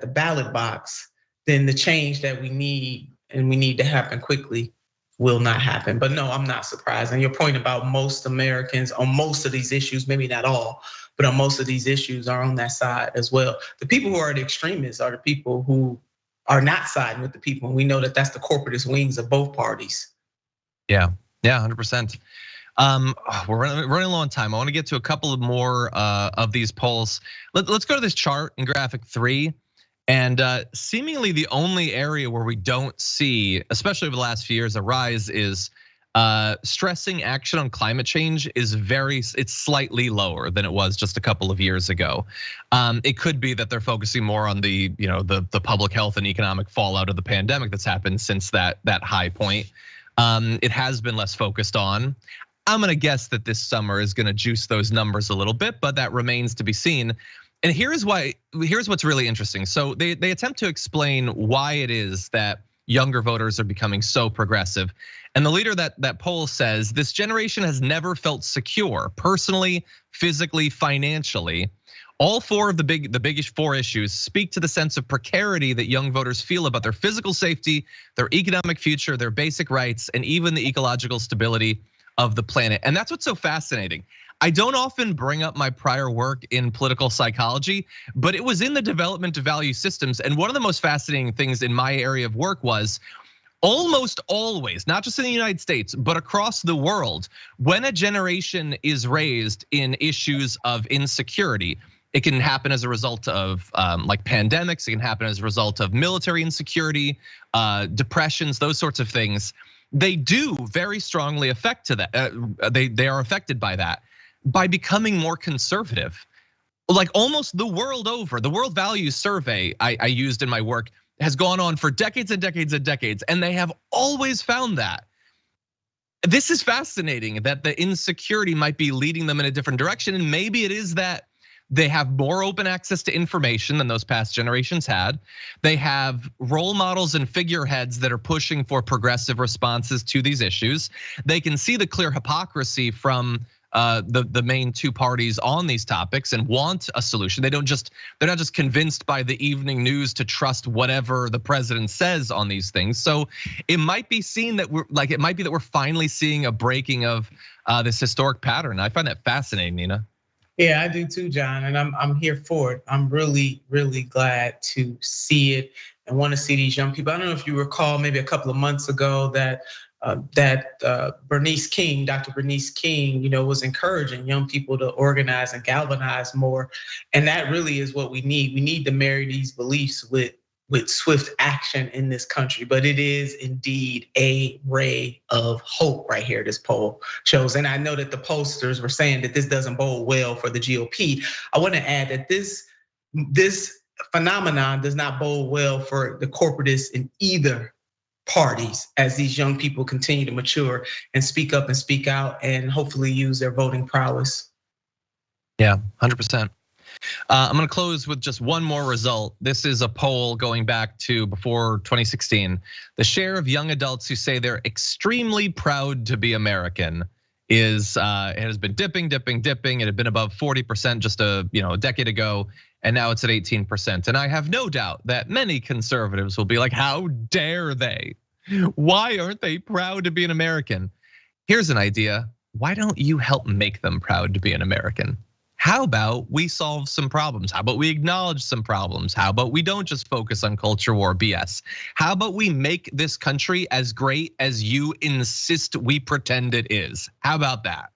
the ballot box, then the change that we need and we need to happen quickly will not happen. But no, I'm not surprised. And your point about most Americans on most of these issues, maybe not all, but on most of these issues are on that side as well. The people who are the extremists are the people who are not siding with the people. And we know that that's the corporatist wings of both parties. Yeah, 100%. We're running low on time. I want to get to a couple of more of these polls. Let's go to this chart in graphic 3. And seemingly the only area where we don't see, especially over the last few years, a rise is stressing action on climate change it's slightly lower than it was just a couple of years ago. It could be that they're focusing more on the public health and economic fallout of the pandemic that's happened since that high point. It has been less focused on. I'm gonna guess that this summer is gonna juice those numbers a little bit, but that remains to be seen. And here's what's really interesting. So they attempt to explain why it is that younger voters are becoming so progressive. And the leader that poll says this generation has never felt secure personally, physically, financially. All four of the biggest four issues speak to the sense of precarity that young voters feel about their physical safety, their economic future, their basic rights, and even the ecological stability of the planet. And that's what's so fascinating. I don't often bring up my prior work in political psychology, but it was in the development of value systems. And one of the most fascinating things in my area of work was almost always, not just in the United States, but across the world, when a generation is raised in issues of insecurity, it can happen as a result of like pandemics, it can happen as a result of military insecurity, depressions, those sorts of things. They do very strongly affect to that. They are affected by that. By becoming more conservative, like almost the world over. The World Values Survey I used in my work has gone on for decades and decades and decades, and they have always found that. This is fascinating that the insecurity might be leading them in a different direction, and maybe it is that they have more open access to information than those past generations had. They have role models and figureheads that are pushing for progressive responses to these issues. They can see the clear hypocrisy from the main two parties on these topics and want a solution. They're not just convinced by the evening news to trust whatever the president says on these things. So it might be seen that we're finally seeing a breaking of this historic pattern. I find that fascinating, Nina. Yeah, I do too, John, and I'm here for it. I'm really, really glad to see it and want to see these young people. I don't know if you recall, maybe a couple of months ago that Bernice King, Dr. Bernice King, was encouraging young people to organize and galvanize more. And that really is what we need. We need to marry these beliefs with swift action in this country. But it is indeed a ray of hope right here, this poll shows. And I know that the pollsters were saying that this doesn't bode well for the GOP. I want to add that this phenomenon does not bode well for the corporatists in either parties as these young people continue to mature and speak up and speak out and hopefully use their voting prowess. Yeah, 100%. I'm gonna close with just one more result. This is a poll going back to before 2016. The share of young adults who say they're extremely proud to be American it has been dipping. It had been above 40% just a decade ago, and now it's at 18%. And I have no doubt that many conservatives will be like, how dare they? Why aren't they proud to be an American? Here's an idea. Why don't you help make them proud to be an American? How about we solve some problems? How about we acknowledge some problems? How about we don't just focus on culture war BS? How about we make this country as great as you insist we pretend it is? How about that?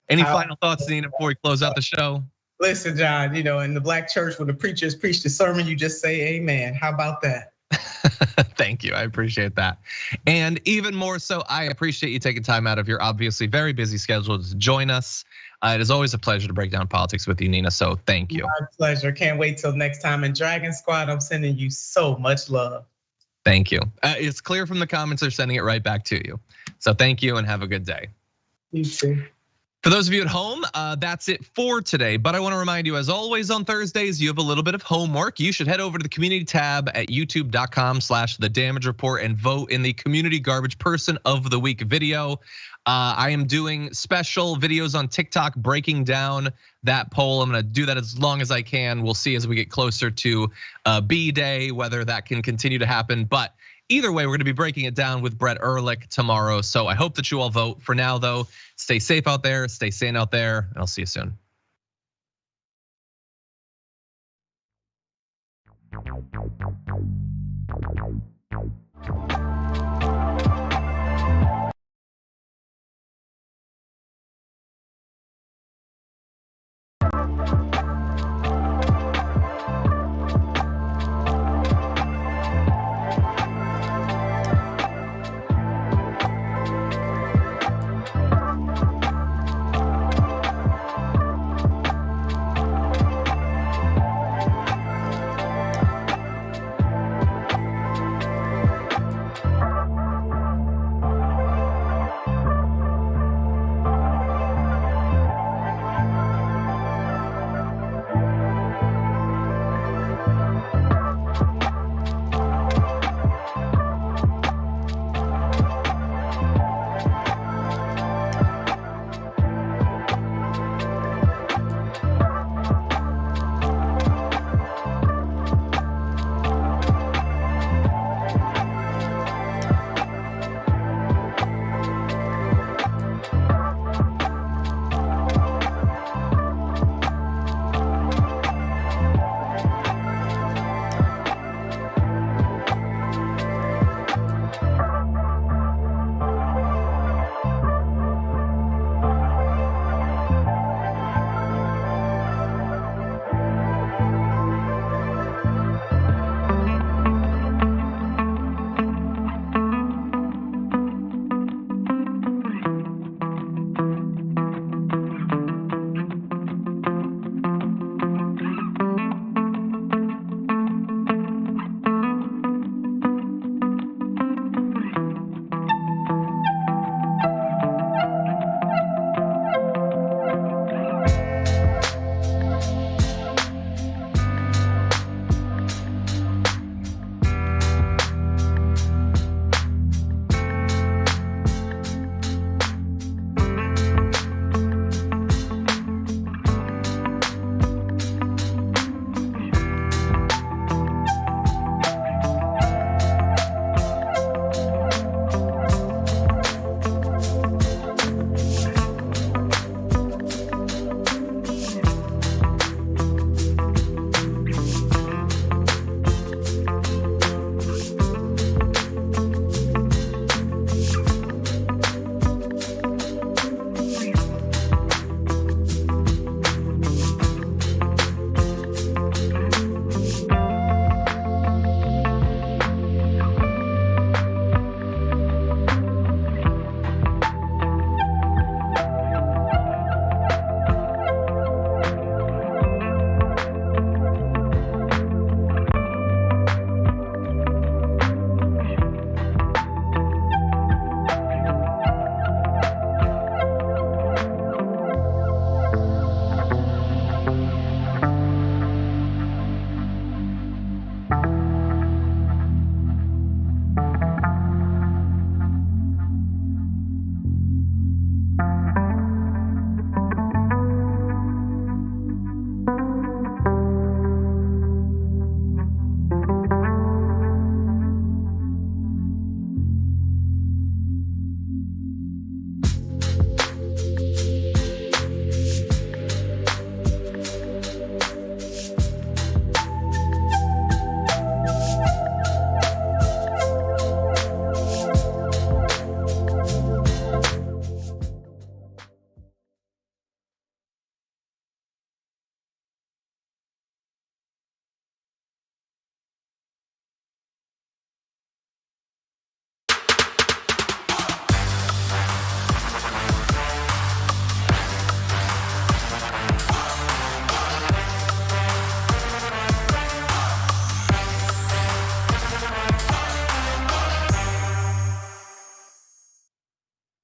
Any final thoughts, Nina, before we close out the show? Listen, John, in the black church, when the preachers preach the sermon, you just say amen. How about that? Thank you, I appreciate that. And even more so, I appreciate you taking time out of your obviously very busy schedule to join us. It is always a pleasure to break down politics with you, Nina, so thank you. My pleasure, can't wait till next time. And Dragon Squad, I'm sending you so much love. Thank you. It's clear from the comments they're sending it right back to you. So thank you and have a good day. You too. For those of you at home, that's it for today. But I want to remind you, as always on Thursdays, you have a little bit of homework. You should head over to the community tab at youtube.com/The Damage Report and vote in the Community Garbage Person of the Week video. I am doing special videos on TikTok breaking down that poll. I'm gonna do that as long as I can. We'll see as we get closer to B-Day whether that can continue to happen. But either way, we're gonna be breaking it down with Brett Ehrlich tomorrow. So I hope that you all vote. For now, though, stay safe out there, stay sane out there, and I'll see you soon.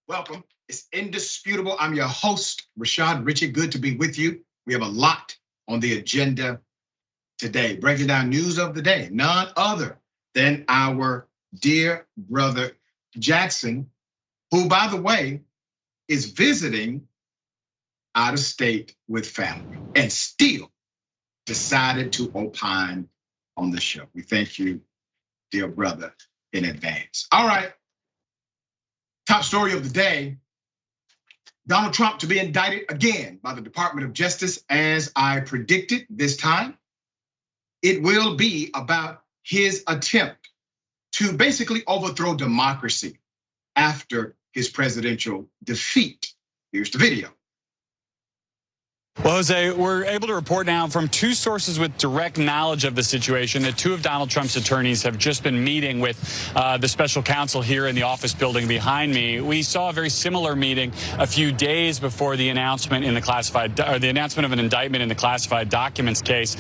Welcome. It's indisputable. I'm your host, Rashad Richey. Good to be with you. We have a lot on the agenda today, breaking down news of the day, none other than our dear brother Jackson, who, by the way, is visiting out of state with family and still decided to opine on the show. We thank you, dear brother, in advance. All right, top story of the day. Donald Trump to be indicted again by the Department of Justice, as I predicted this time. It will be about his attempt to basically overthrow democracy after his presidential defeat. Here's the video. Well, Jose, we're able to report now from two sources with direct knowledge of the situation that two of Donald Trump's attorneys have just been meeting with the special counsel here in the office building behind me. We saw a very similar meeting a few days before the announcement in the classified, or the announcement of an indictment in the classified documents case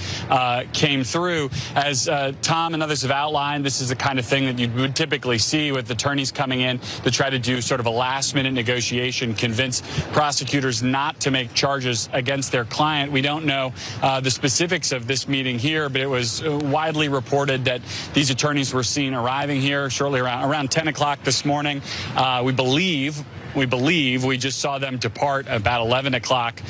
came through. As Tom and others have outlined, this is the kind of thing that you would typically see with attorneys coming in to try to do sort of a last-minute negotiation, convince prosecutors not to make charges against their client. We don't know the specifics of this meeting here, but it was widely reported that these attorneys were seen arriving here shortly around 10 o'clock this morning. We believe we just saw them depart about 11 o'clock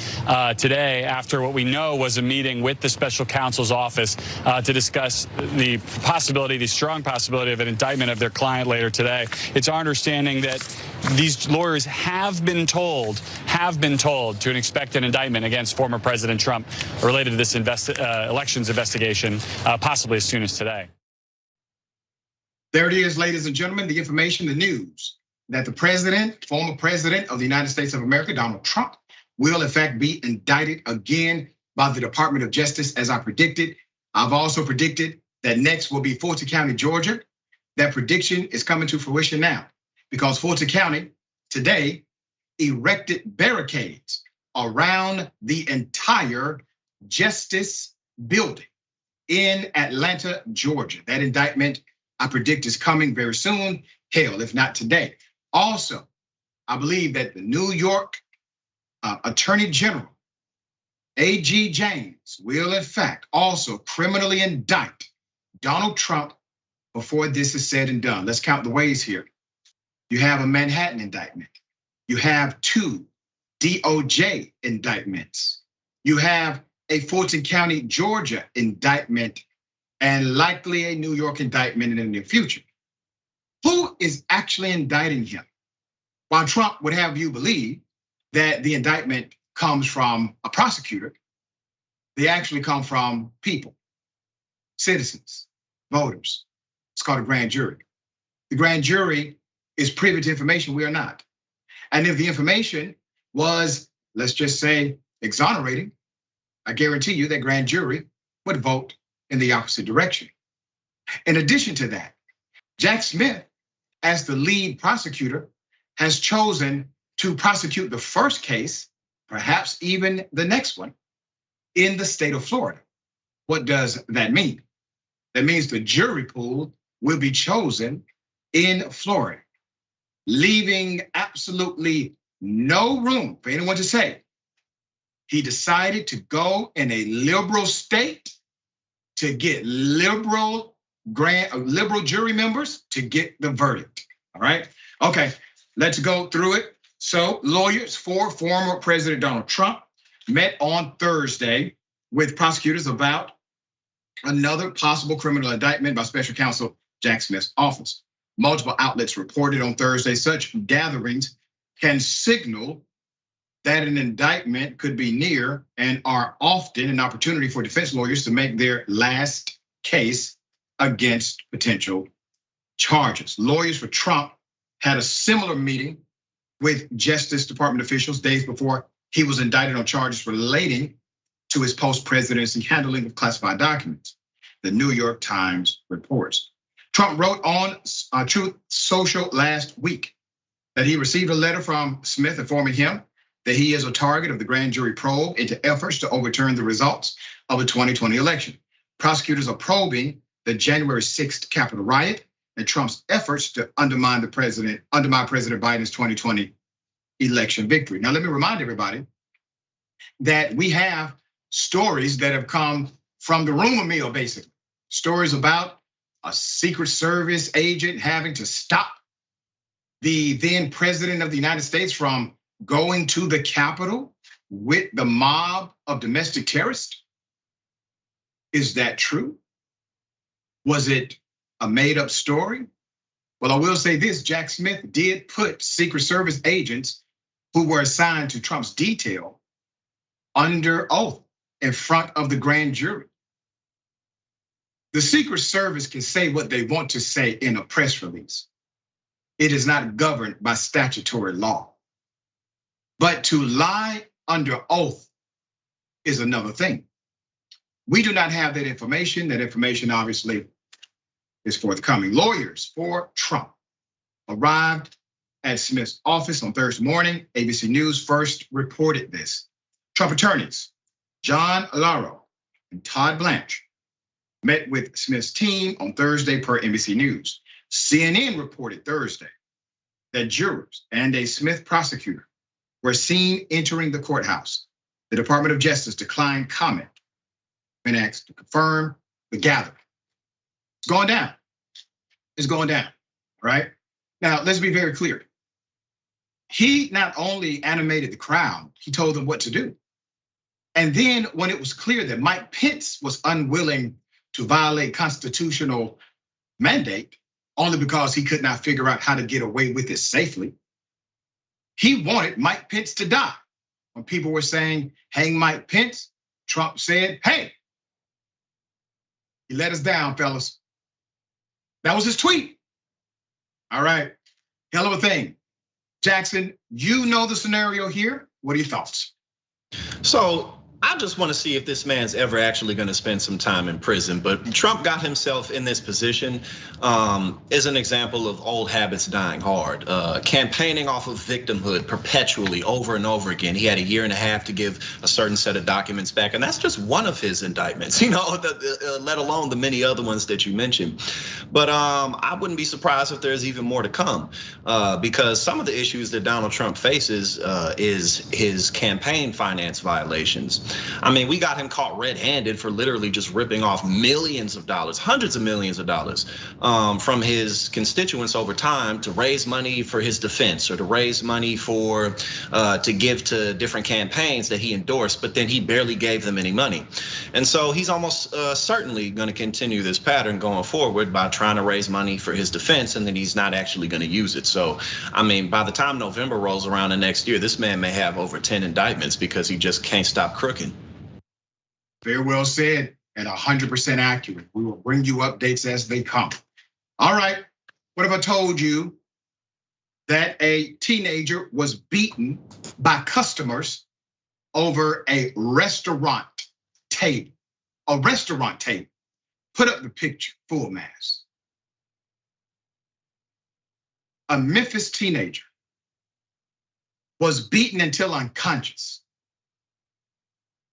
today after what we know was a meeting with the special counsel's office to discuss the strong possibility of an indictment of their client later today. It's our understanding that these lawyers have been told to expect an indictment against former President Trump related to this elections investigation, possibly as soon as today. There it is, ladies and gentlemen, the information, the news that the former president of the United States of America, Donald Trump, will in fact be indicted again by the Department of Justice, as I predicted. I've also predicted that next will be Fulton County, Georgia. That prediction is coming to fruition now, because Fulton County today erected barricades around the entire Justice building in Atlanta, Georgia. That indictment, I predict, is coming very soon, hell, if not today. Also, I believe that the New York Attorney General, A.G. James, will in fact also criminally indict Donald Trump before this is said and done. Let's count the ways here. You have a Manhattan indictment. You have 2 DOJ indictments. You have a Fulton County, Georgia indictment, and likely a New York indictment in the near future. Who is actually indicting him? While Trump would have you believe that the indictment comes from a prosecutor, they actually come from people, citizens, voters. It's called a grand jury. The grand jury is privy to information we are not. And if the information was, let's just say, exonerating, I guarantee you that grand jury would vote in the opposite direction. In addition to that, Jack Smith, as the lead prosecutor, has chosen to prosecute the first case, perhaps even the next one, in the state of Florida. What does that mean? That means the jury pool will be chosen in Florida, leaving absolutely no room for anyone to say he decided to go in a liberal state to get liberal jury members to get the verdict. All right, okay, let's go through it. So lawyers for former President Donald Trump met on Thursday with prosecutors about another possible criminal indictment by special counsel Jack Smith's office. Multiple outlets reported on Thursday such gatherings can signal that an indictment could be near and are often an opportunity for defense lawyers to make their last case against potential charges. Lawyers for Trump had a similar meeting with Justice Department officials days before he was indicted on charges relating to his post-presidency handling of classified documents. The New York Times reports. Trump wrote on Truth Social last week that he received a letter from Smith informing him that he is a target of the grand jury probe into efforts to overturn the results of the 2020 election. Prosecutors are probing the January 6th Capitol riot and Trump's efforts to undermine President Biden's 2020 election victory. Now, let me remind everybody that we have stories that have come from the rumor mill, basically. Stories about a Secret Service agent having to stop the then president of the United States from going to the Capitol with the mob of domestic terrorists? Is that true? Was it a made-up story? Well, I will say this, Jack Smith did put Secret Service agents who were assigned to Trump's detail under oath in front of the grand jury. The Secret Service can say what they want to say in a press release. It is not governed by statutory law. But to lie under oath is another thing. We do not have that information. That information obviously is forthcoming. Lawyers for Trump arrived at Smith's office on Thursday morning. ABC News first reported this. Trump attorneys John Alaro and Todd Blanche met with Smith's team on Thursday per NBC News. CNN reported Thursday that jurors and a Smith prosecutor were seen entering the courthouse. The Department of Justice declined comment when asked to confirm the gathering. It's going down. It's going down, right? Now, let's be very clear. He not only animated the crowd, he told them what to do. And then when it was clear that Mike Pence was unwilling to violate constitutional mandate, only because he could not figure out how to get away with it safely, he wanted Mike Pence to die. When people were saying, hang Mike Pence, Trump said, hey, he let us down, fellas. That was his tweet. All right, hell of a thing. Jackson, you know the scenario here. What are your thoughts? So I just want to see if this man's ever actually going to spend some time in prison. But Trump got himself in this position as an example of old habits dying hard. Campaigning off of victimhood perpetually over and over again. He had a year and a half to give a certain set of documents back. And that's just one of his indictments, let alone the many other ones that you mentioned. But I wouldn't be surprised if there's even more to come. Because some of the issues that Donald Trump faces is his campaign finance violations. I mean, we got him caught red-handed for literally just ripping off millions of dollars, hundreds of millions of dollars from his constituents over time to raise money for his defense or to raise money for to give to different campaigns that he endorsed, but then he barely gave them any money. And so he's almost certainly going to continue this pattern going forward by trying to raise money for his defense, and then he's not actually going to use it. So, I mean, by the time November rolls around the next year, this man may have over 10 indictments because he just can't stop crooking. Very well said and 100% accurate. We will bring you updates as they come. All right, what if I told you that a teenager was beaten by customers over a restaurant table? A restaurant table. Put up the picture, full mass. A Memphis teenager was beaten until unconscious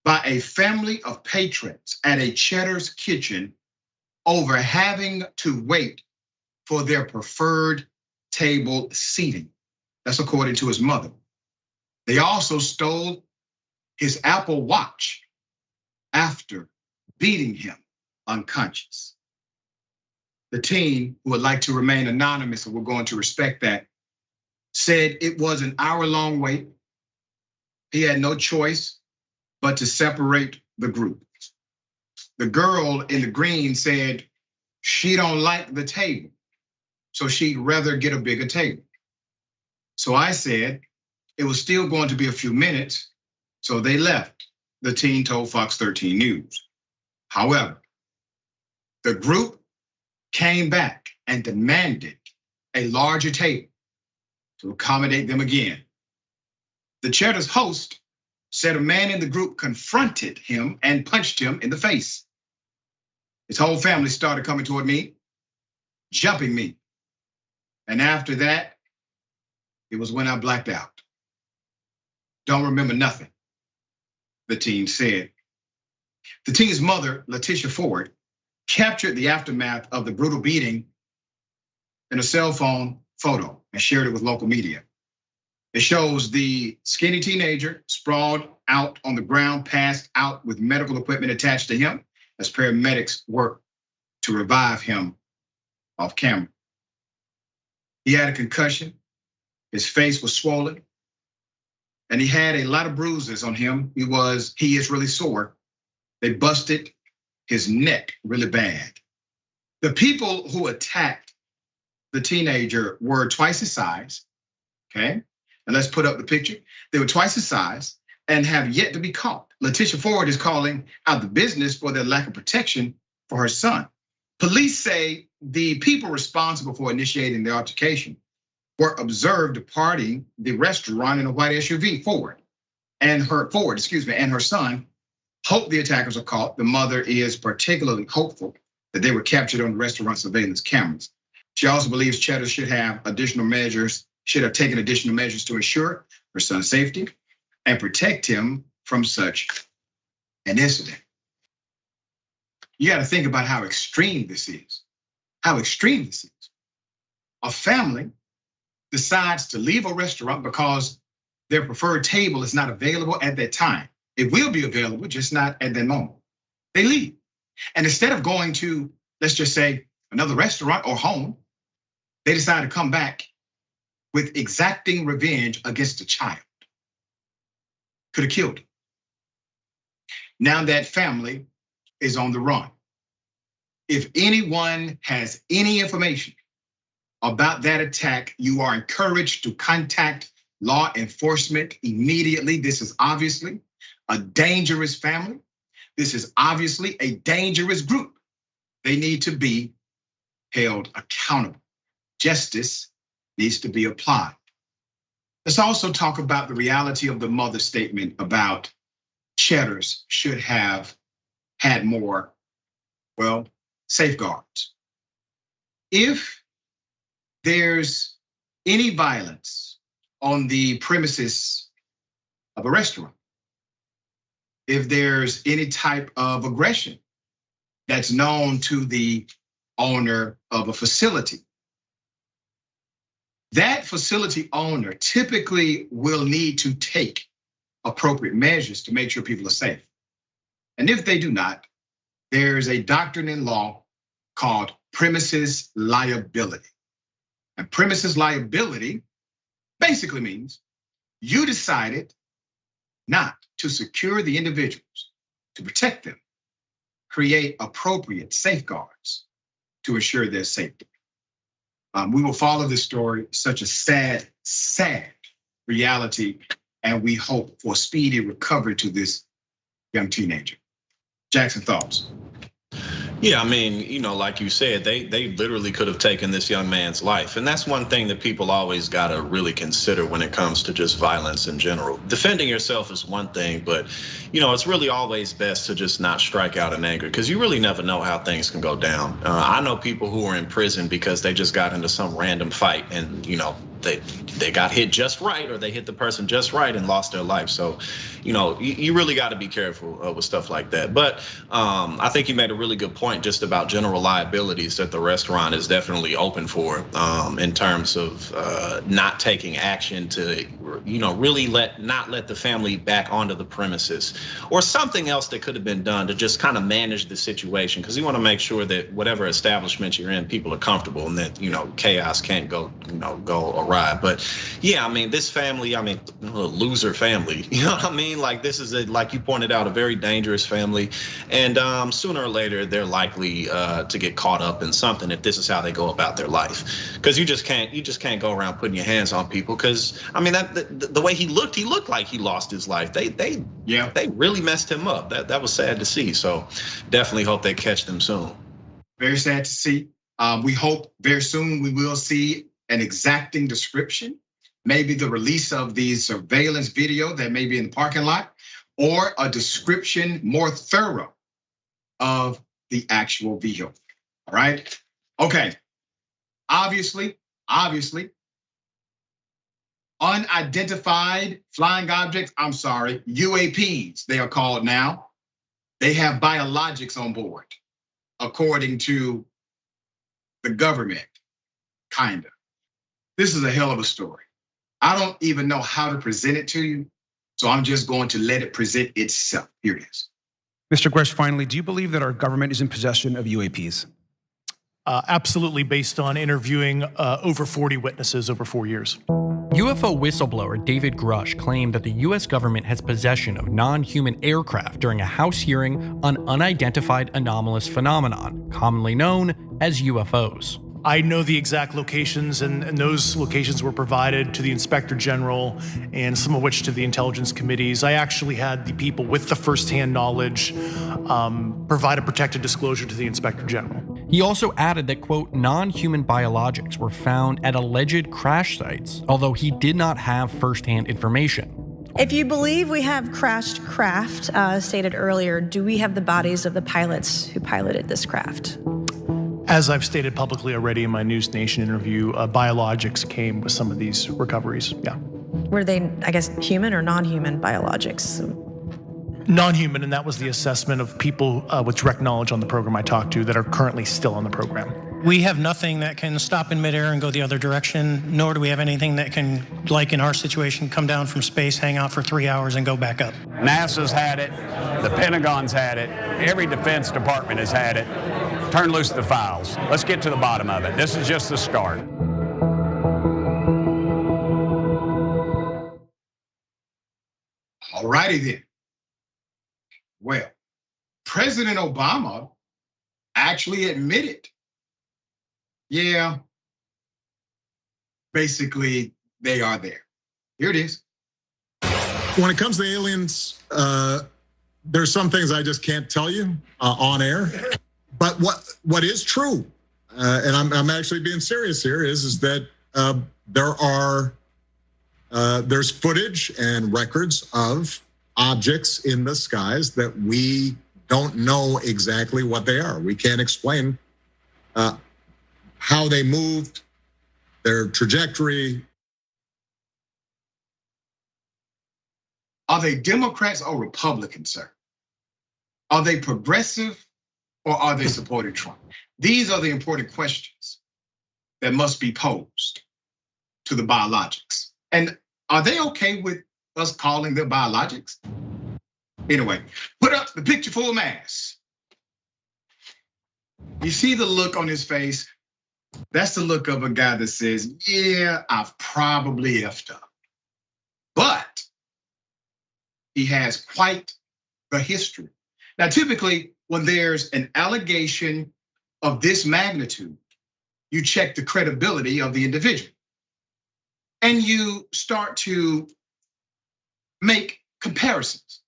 by a family of patrons at a Cheddar's Kitchen over having to wait for their preferred table seating. That's according to his mother. They also stole his Apple Watch after beating him unconscious. The teen, who would like to remain anonymous, and we're going to respect that, said it was an hour-long wait. He had no choice but to separate the group. The girl in the green said she don't like the table, so she'd rather get a bigger table. So I said it was still going to be a few minutes, so they left, the teen told Fox 13 News. However, the group came back and demanded a larger table to accommodate them again. The Cheddar's host said a man in the group confronted him and punched him in the face. His whole family started coming toward me, jumping me. And after that, it was when I blacked out. Don't remember nothing, the teen said. The teen's mother, Letitia Ford, captured the aftermath of the brutal beating in a cell phone photo and shared it with local media. It shows the skinny teenager sprawled out on the ground, passed out with medical equipment attached to him as paramedics work to revive him off camera. He had a concussion, his face was swollen, and he had a lot of bruises on him. He is really sore. They busted his neck really bad. The people who attacked the teenager were twice his size, okay? And let's put up the picture. They were twice his size and have yet to be caught. Letitia Ford is calling out the business for their lack of protection for her son. Police say the people responsible for initiating the altercation were observed departing the restaurant in a white SUV. Ford and her son hope the attackers are caught. The mother is particularly hopeful that they were captured on the restaurant surveillance cameras. She also believes Cheddar should have taken additional measures to ensure her son's safety and protect him from such an incident. You got to think about how extreme this is. How extreme this is. A family decides to leave a restaurant because their preferred table is not available at that time. It will be available, just not at that moment. They leave. And instead of going to, let's just say, another restaurant or home, they decide to come back with exacting revenge against a child. Could have killed him. Now that family is on the run. If anyone has any information about that attack, you are encouraged to contact law enforcement immediately. This is obviously a dangerous family. This is obviously a dangerous group. They need to be held accountable. Justice needs to be applied. Let's also talk about the reality of the mother's statement about Cheddar's should have had more, safeguards. If there's any violence on the premises of a restaurant, if there's any type of aggression that's known to the owner of a facility, that facility owner typically will need to take appropriate measures to make sure people are safe. And if they do not, there's a doctrine in law called premises liability. And premises liability basically means you decided not to secure the individuals, to protect them, create appropriate safeguards to ensure their safety. We will follow this story, such a sad, sad reality, and we hope for speedy recovery to this young teenager. Jackson, thoughts? Yeah, I mean, like you said, they literally could have taken this young man's life. And that's one thing that people always gotta really consider when it comes to just violence in general. Defending yourself is one thing, but it's really always best to just not strike out in anger, because you really never know how things can go down. I know people who are in prison because they just got into some random fight and they got hit just right, or they hit the person just right and lost their life. So, you really got to be careful with stuff like that. But I think you made a really good point just about general liabilities that the restaurant is definitely open for, in terms of not taking action to, really not let the family back onto the premises, or something else that could have been done to just kind of manage the situation, because you want to make sure that whatever establishment you're in, people are comfortable and that chaos can't go awry. But yeah, I mean, this family, a loser family, you know what I mean? Like, this is like you pointed out, a very dangerous family, and sooner or later they're likely to get caught up in something if this is how they go about their life. Because you just can't go around putting your hands on people. Because the way he looked like he lost his life. They really messed him up. That was sad to see. So definitely hope they catch them soon. Very sad to see. We hope very soon we will see an exacting description, maybe the release of the surveillance video that may be in the parking lot, or a description more thorough of the actual vehicle. All right. Okay. Obviously, unidentified flying objects, UAPs, they are called now. They have biologics on board, according to the government, kinda. This is a hell of a story. I don't even know how to present it to you, so I'm just going to let it present itself. Here it is. Mr. Gresh, finally, do you believe that our government is in possession of UAPs? Absolutely, based on interviewing over 40 witnesses over 4 years. UFO whistleblower David Grush claimed that the US government has possession of non-human aircraft during a House hearing on unidentified anomalous phenomenon, commonly known as UFOs. I know the exact locations, and those locations were provided to the Inspector General and some of which to the intelligence committees. I actually had the people with the firsthand knowledge provide a protected disclosure to the Inspector General. He also added that, quote, non-human biologics were found at alleged crash sites, although he did not have firsthand information. If you believe we have crashed craft, stated earlier, do we have the bodies of the pilots who piloted this craft? As I've stated publicly already in my News Nation interview, biologics came with some of these recoveries, yeah. Were they, I guess, human or non-human biologics? Non-human, and that was the assessment of people with direct knowledge on the program I talked to that are currently still on the program. We have nothing that can stop in midair and go the other direction, nor do we have anything that can, like in our situation, come down from space, hang out for 3 hours, and go back up. NASA's had it, the Pentagon's had it, every defense department has had it. Turn loose the files. Let's get to the bottom of it. This is just the start. All righty then. Well, President Obama actually admitted, yeah, basically they are there. Here it is. When it comes to aliens, there's some things I just can't tell you on air. But what is true, and I'm actually being serious here, is that there's footage and records of objects in the skies that we don't know exactly what they are. We can't explain how they moved, their trajectory. Are they Democrats or Republicans, sir? Are they progressive or are they supporting Trump? These are the important questions that must be posed to the biologics. And are they okay with us calling them biologics? Anyway, put up the picture full mass. You see the look on his face? That's the look of a guy that says, yeah, I've probably effed up. But he has quite the history. Now, typically, when there's an allegation of this magnitude, you check the credibility of the individual. And you start to make comparisons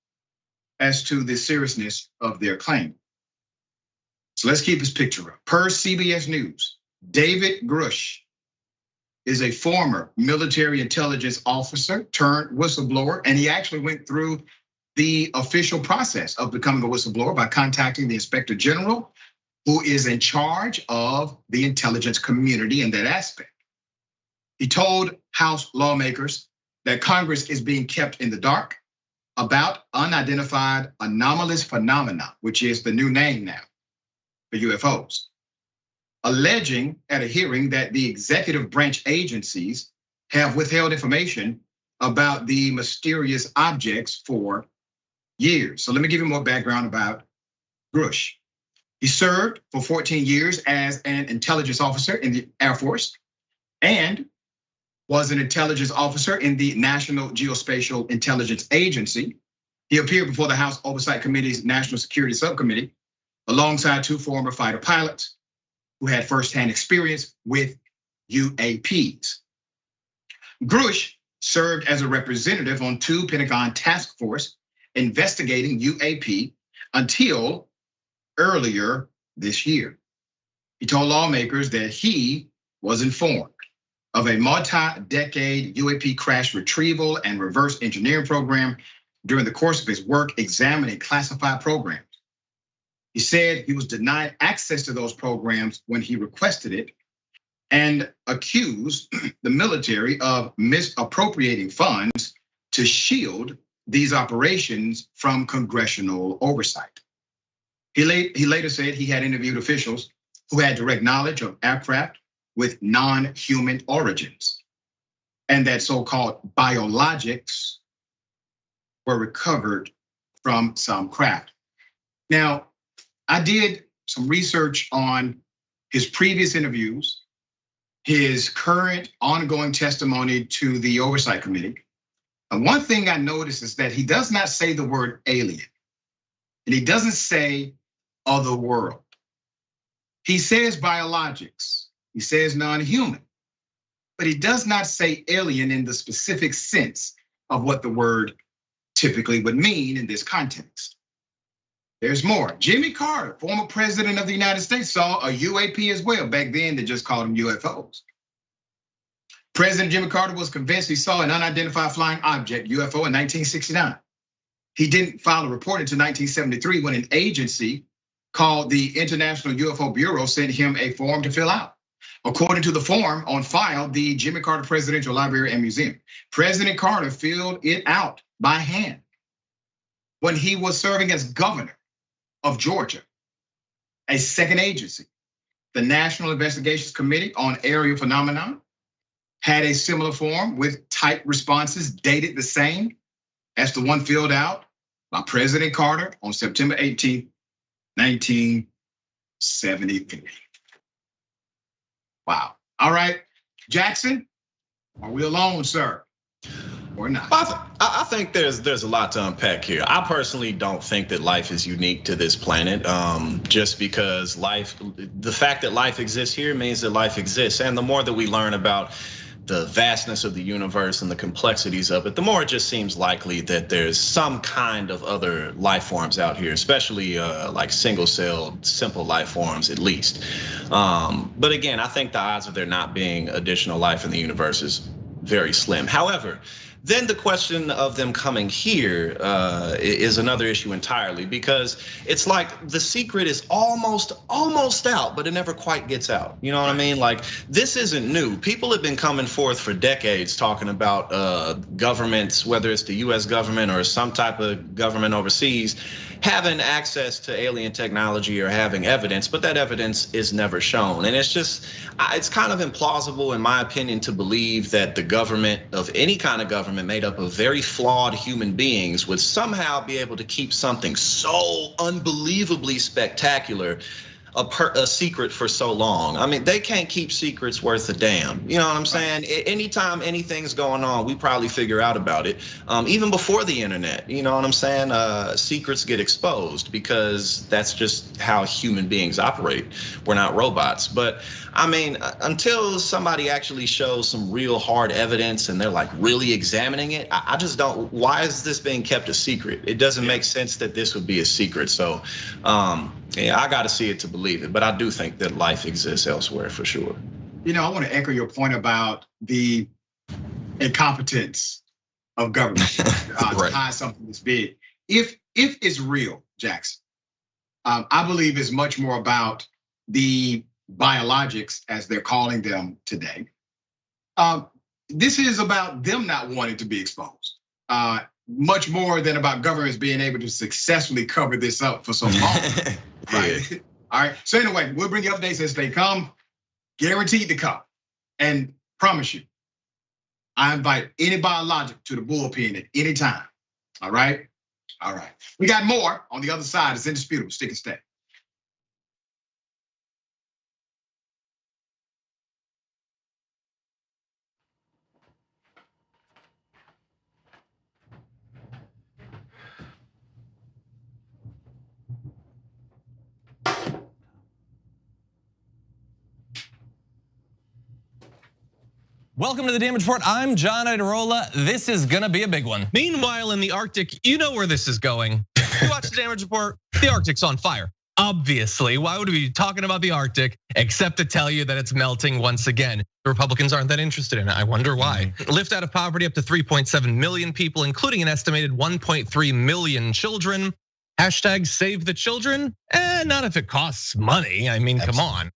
as to the seriousness of their claim. So let's keep his picture up. Per CBS News, David Grush is a former military intelligence officer turned whistleblower, and he actually went through the official process of becoming a whistleblower by contacting the Inspector General, who is in charge of the intelligence community in that aspect. He told House lawmakers that Congress is being kept in the dark about unidentified anomalous phenomena, which is the new name now for UFOs, alleging at a hearing that the executive branch agencies have withheld information about the mysterious objects for years. So let me give you more background about Grush. He served for 14 years as an intelligence officer in the Air Force and was an intelligence officer in the National Geospatial Intelligence Agency. He appeared before the House Oversight Committee's National Security Subcommittee alongside two former fighter pilots who had firsthand experience with UAPs. Grush served as a representative on two Pentagon task force investigating UAP until earlier this year. He told lawmakers that he was informed of a multi-decade UAP crash retrieval and reverse engineering program during the course of his work examining classified programs. He said he was denied access to those programs when he requested it and accused the military of misappropriating funds to shield these operations from congressional oversight. He later said he had interviewed officials who had direct knowledge of aircraft with non-human origins, and that so-called biologics were recovered from some craft. Now, I did some research on his previous interviews, his current ongoing testimony to the Oversight Committee, one thing I noticed is that he does not say the word alien, and he doesn't say other world. He says biologics, he says non-human, but he does not say alien in the specific sense of what the word typically would mean in this context. There's more. Jimmy Carter, former president of the United States, saw a UAP as well. Back then, they just called them UFOs. President Jimmy Carter was convinced he saw an unidentified flying object, UFO, in 1969. He didn't file a report until 1973 when an agency called the International UFO Bureau sent him a form to fill out. According to the form on file, the Jimmy Carter Presidential Library and Museum, President Carter filled it out by hand when he was serving as governor of Georgia. A second agency, the National Investigations Committee on Aerial Phenomena, had a similar form with typed responses dated the same as the one filled out by President Carter on September 18, 1973. Wow. All right, Jackson, are we alone, sir? Or not? I think there's a lot to unpack here. I personally don't think that life is unique to this planet. Just because the fact that life exists here means that life exists. And the more that we learn about the vastness of the universe and the complexities of it, the more it just seems likely that there's some kind of other life forms out here, especially like single-celled, simple life forms at least. But again, I think the odds of there not being additional life in the universe is very slim. However, then the question of them coming here is another issue entirely, because it's like the secret is almost out, but it never quite gets out. You know what I mean? Like, this isn't new. People have been coming forth for decades talking about governments, whether it's the US government or some type of government overseas, having access to alien technology or having evidence, but that evidence is never shown. And it's kind of implausible, in my opinion, to believe that the government of any kind of government made up of very flawed human beings would somehow be able to keep something so unbelievably spectacular a secret for so long. I mean, they can't keep secrets worth a damn. You know what I'm saying? Anytime anything's going on, we probably figure out about it. Even before the internet, you know what I'm saying? Secrets get exposed because that's just how human beings operate. We're not robots. But I mean, until somebody actually shows some real hard evidence and they're like really examining it, I just don't. Why is this being kept a secret? It doesn't make sense that this would be a secret. So yeah, I got to see it to believe it, but I do think that life exists elsewhere for sure. You know, I want to echo your point about the incompetence of government to hide something this big. If it's real, Jackson, I believe it's much more about the biologics, as they're calling them today. This is about them not wanting to be exposed. Much more than about governments being able to successfully cover this up for so long. Right. All right. So anyway, we'll bring you updates as they come. Guaranteed to come. And promise you, I invite any biologic to the bullpen at any time. All right. All right. We got more on the other side. It's indisputable. Stick and stay. Welcome to the Damage Report. I'm John Idarola. This is gonna be a big one. Meanwhile, in the Arctic, you know where this is going. You watch the Damage Report, the Arctic's on fire. Obviously, why would we be talking about the Arctic except to tell you that it's melting once again? The Republicans aren't that interested in it. I wonder why. Lift out of poverty up to 3.7 million people, including an estimated 1.3 million children. Hashtag save the children? Not if it costs money. I mean, come on.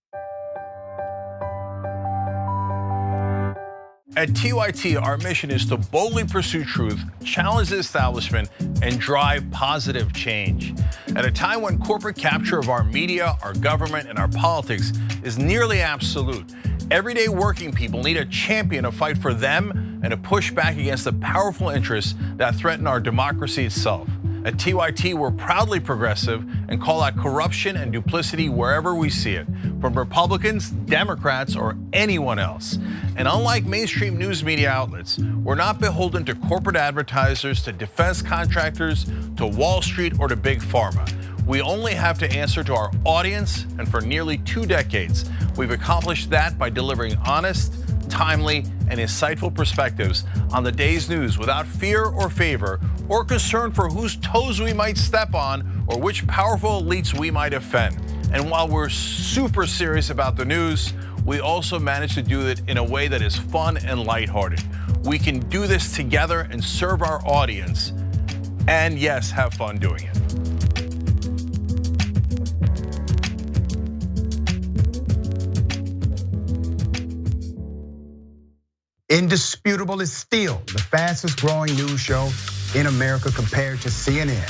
At TYT, our mission is to boldly pursue truth, challenge the establishment, and drive positive change. At a time when corporate capture of our media, our government, and our politics is nearly absolute, everyday working people need a champion to fight for them and to push back against the powerful interests that threaten our democracy itself. At TYT, we're proudly progressive and call out corruption and duplicity wherever we see it, from Republicans, Democrats, or anyone else. And unlike mainstream news media outlets, we're not beholden to corporate advertisers, to defense contractors, to Wall Street, or to Big Pharma. We only have to answer to our audience, and for nearly 2 decades, we've accomplished that by delivering honest, timely, and insightful perspectives on the day's news without fear or favor or concern for whose toes we might step on or which powerful elites we might offend. And while we're super serious about the news, we also manage to do it in a way that is fun and lighthearted. We can do this together and serve our audience, and yes, have fun doing it. Indisputable is still the fastest growing news show in America compared to CNN,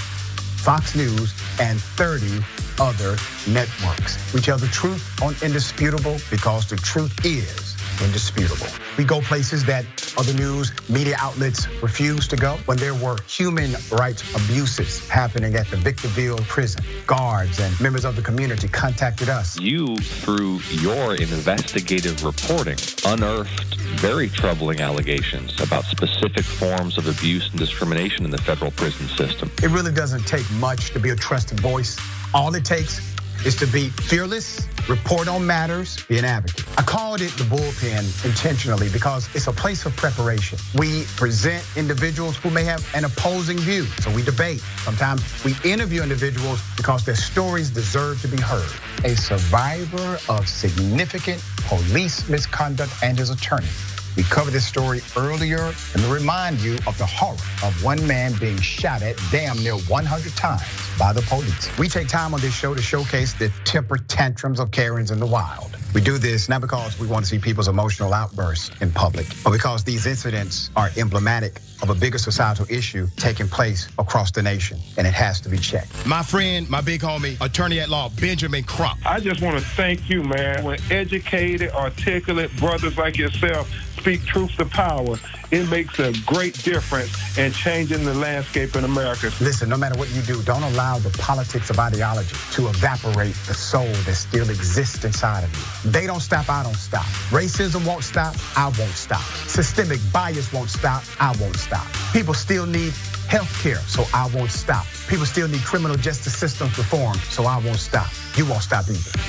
Fox News, and 30 other networks. We tell the truth on Indisputable because the truth is indisputable. We go places that other news media outlets refuse to go. When there were human rights abuses happening at the Victorville prison, guards and members of the community contacted us. You, through your investigative reporting, unearthed very troubling allegations about specific forms of abuse and discrimination in the federal prison system. It really doesn't take much to be a trusted voice. All it takes is to be fearless, report on matters, be an advocate. I called it the bullpen intentionally because it's a place of preparation. We present individuals who may have an opposing view, so we debate. Sometimes we interview individuals because their stories deserve to be heard. A survivor of significant police misconduct and his attorney. We covered this story earlier and to remind you of the horror of one man being shot at damn near 100 times by the police. We take time on this show to showcase the temper tantrums of Karens in the wild. We do this not because we want to see people's emotional outbursts in public, but because these incidents are emblematic of a bigger societal issue taking place across the nation, and it has to be checked. My friend, my big homie, attorney at law, Benjamin Crump. I just want to thank you, man. When educated, articulate brothers like yourself speak truth to power, it makes a great difference in changing the landscape in America. Listen, no matter what you do, don't allow the politics of ideology to evaporate the soul that still exists inside of you. They don't stop, I don't stop. Racism won't stop, I won't stop. Systemic bias won't stop, I won't stop. People still need health care, so I won't stop. People still need criminal justice systems reform, so I won't stop. You won't stop either.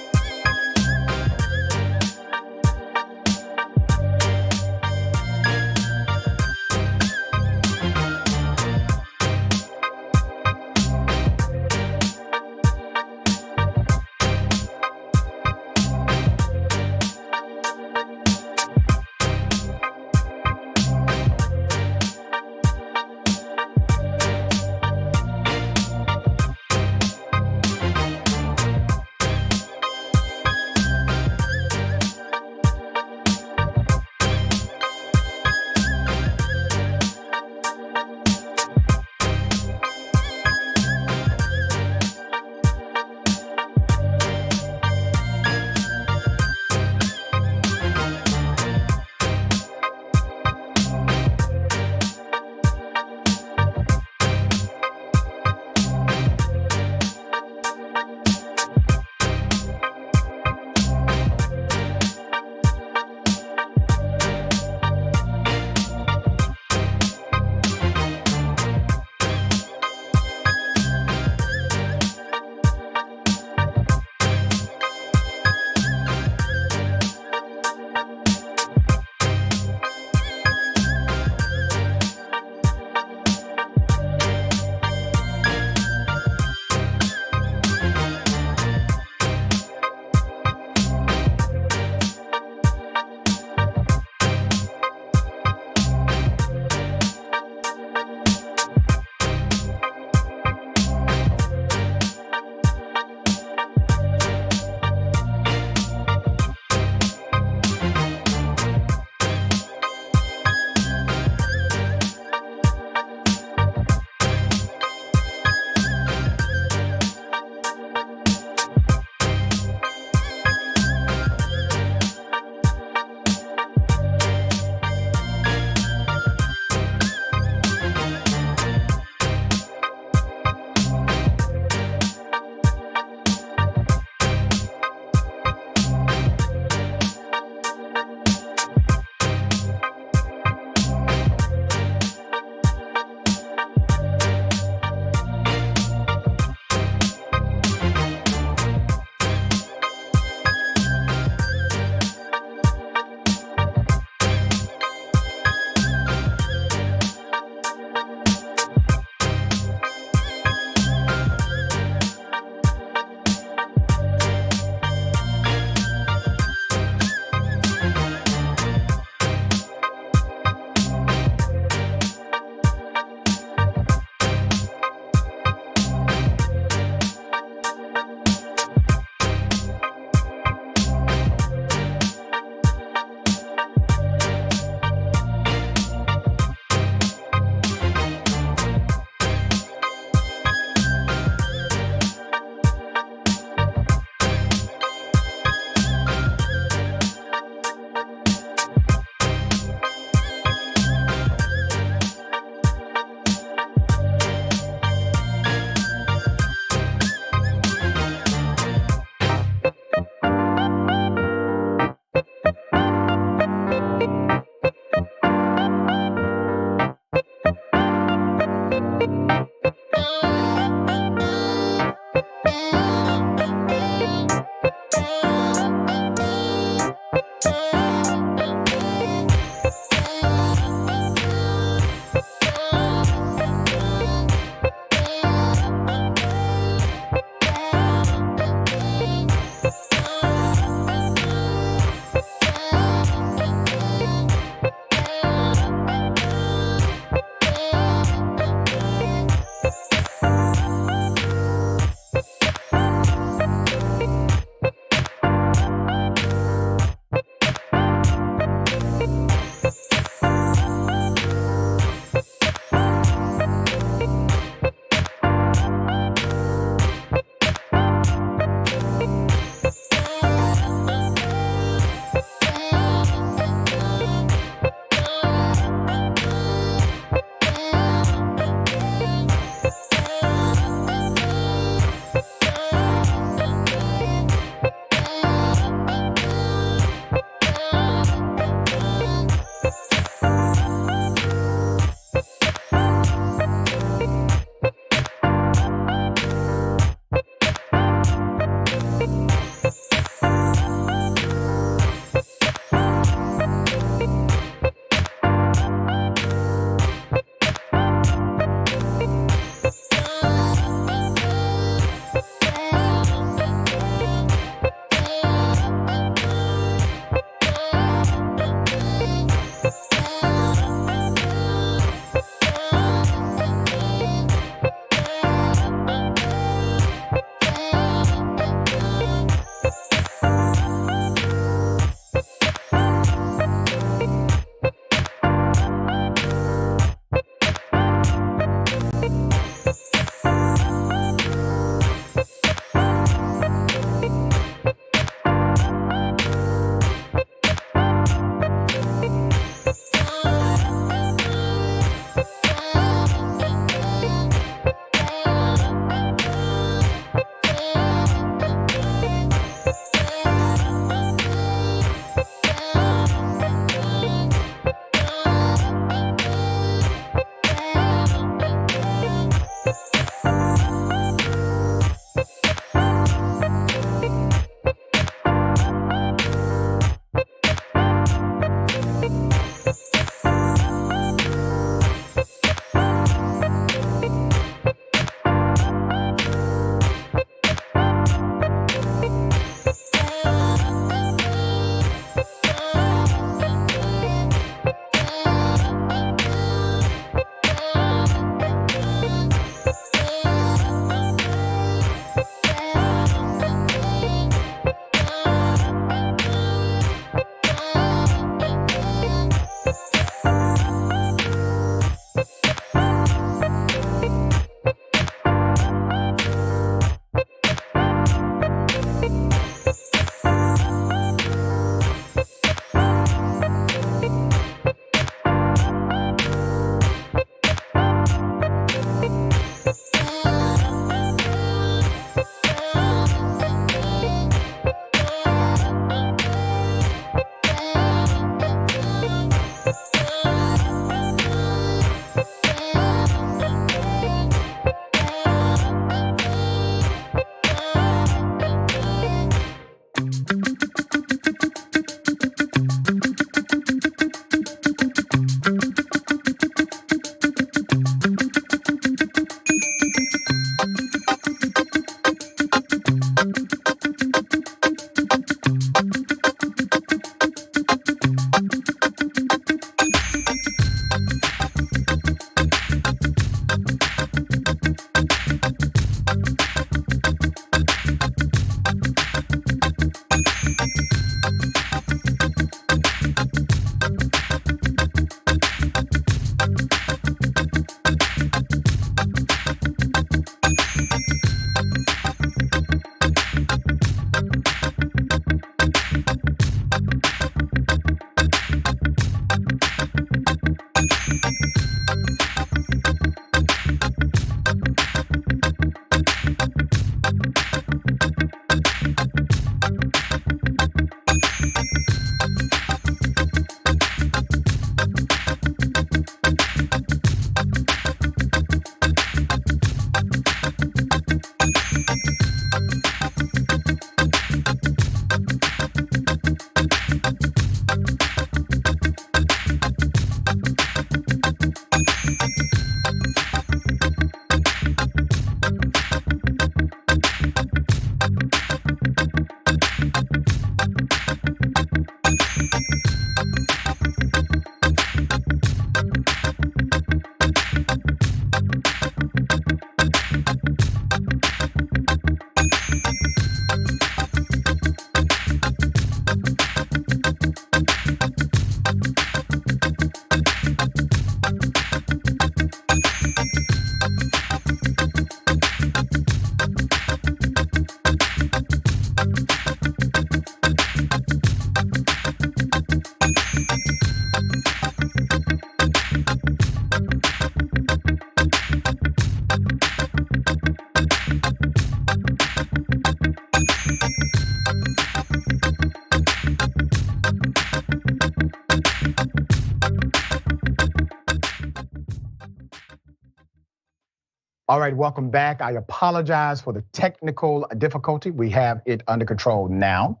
All right, welcome back. I apologize for the technical difficulty. We have it under control now.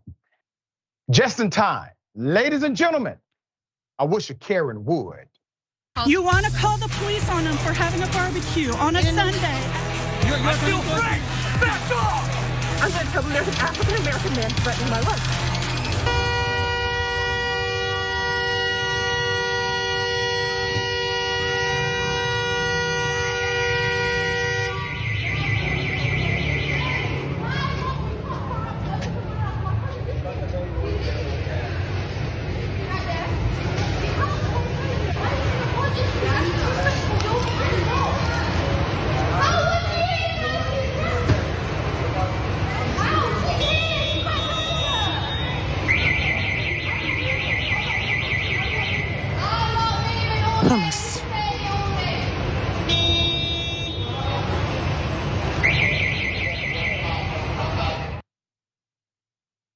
Just in time, ladies and gentlemen, I wish a Karen would. You want to call the police on them for having a barbecue on a Sunday? You're still free! Back off! I'm going to tell them there's an African-American man threatening my life.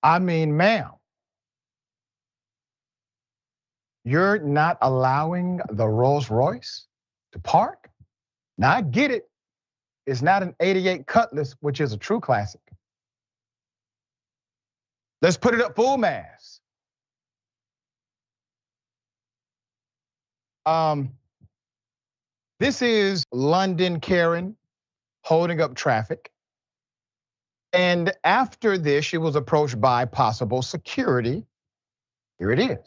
I mean, ma'am, you're not allowing the Rolls Royce to park? Now I get it. It's not an '88 Cutlass, which is a true classic. Let's put it up full mass. This is London Karen holding up traffic. And after this, she was approached by possible security. Here it is.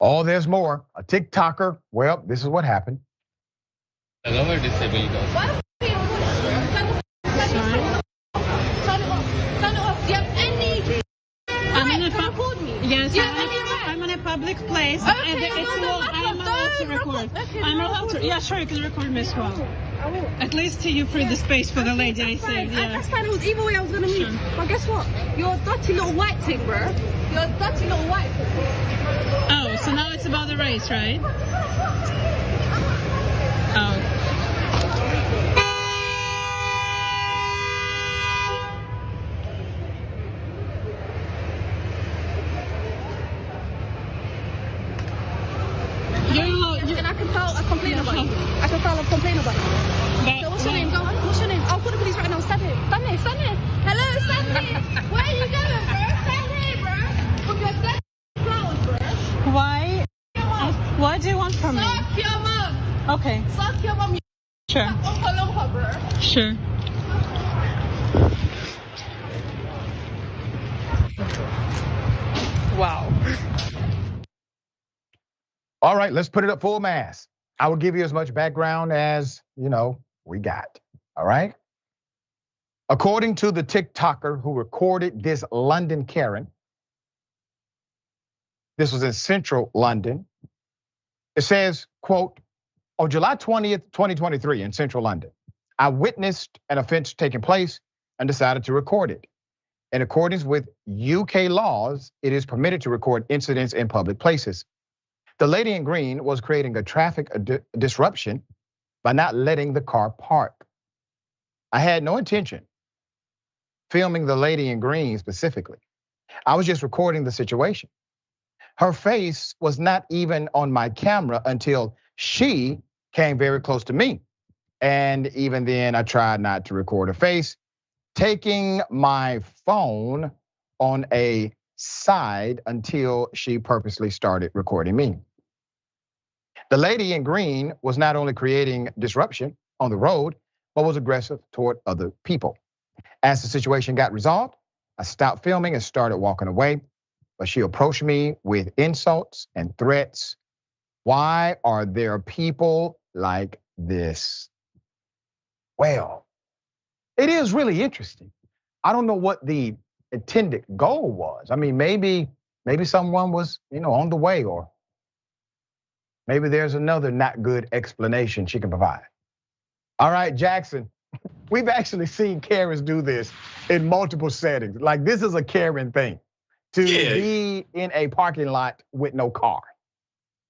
Oh, there's more. A TikToker. Well, this is what happened. I'm in a public place. Okay, and I'm allowed to record. I'm allowed to. Yeah, sure, you can record me as well. At least to you for the space for the lady I saved. Yeah. That's fine. It was either way I was gonna leave. But guess what? You're a dirty little white thing, bro. You're a dirty little white thing. Oh, so now it's about the race, right? Oh. And I can file a complaint about you. I can file a complaint about you. So what's your name? Go on. What's your name? I'll call the police right now. Stand here. Stand here. Stand here. Hello, stand here. Where are you going, bro? Stand here, bro. With your dead flowers, bro. Why? What do you want from me? Suck your mum. Okay. Suck your mum. Sure. Bro. Sure. Wow. All right, let's put it up full mass. I will give you as much background as, we got, all right? According to the TikToker who recorded this London Karen, this was in central London. It says, quote, on July 20th, 2023 in central London, I witnessed an offense taking place and decided to record it. In accordance with UK laws, it is permitted to record incidents in public places. The lady in green was creating a traffic disruption by not letting the car park. I had no intention filming the lady in green specifically. I was just recording the situation. Her face was not even on my camera until she came very close to me. And even then I tried not to record her face, taking my phone on a side until she purposely started recording me. The lady in green was not only creating disruption on the road, but was aggressive toward other people. As the situation got resolved, I stopped filming and started walking away, but she approached me with insults and threats. Why are there people like this? Well, it is really interesting. I don't know what the intended goal was. I mean, maybe someone was, on the way, or maybe there's another not good explanation she can provide. All right, Jackson, we've actually seen Karens do this in multiple settings. Like, this is a Karen thing, to be in a parking lot with no car.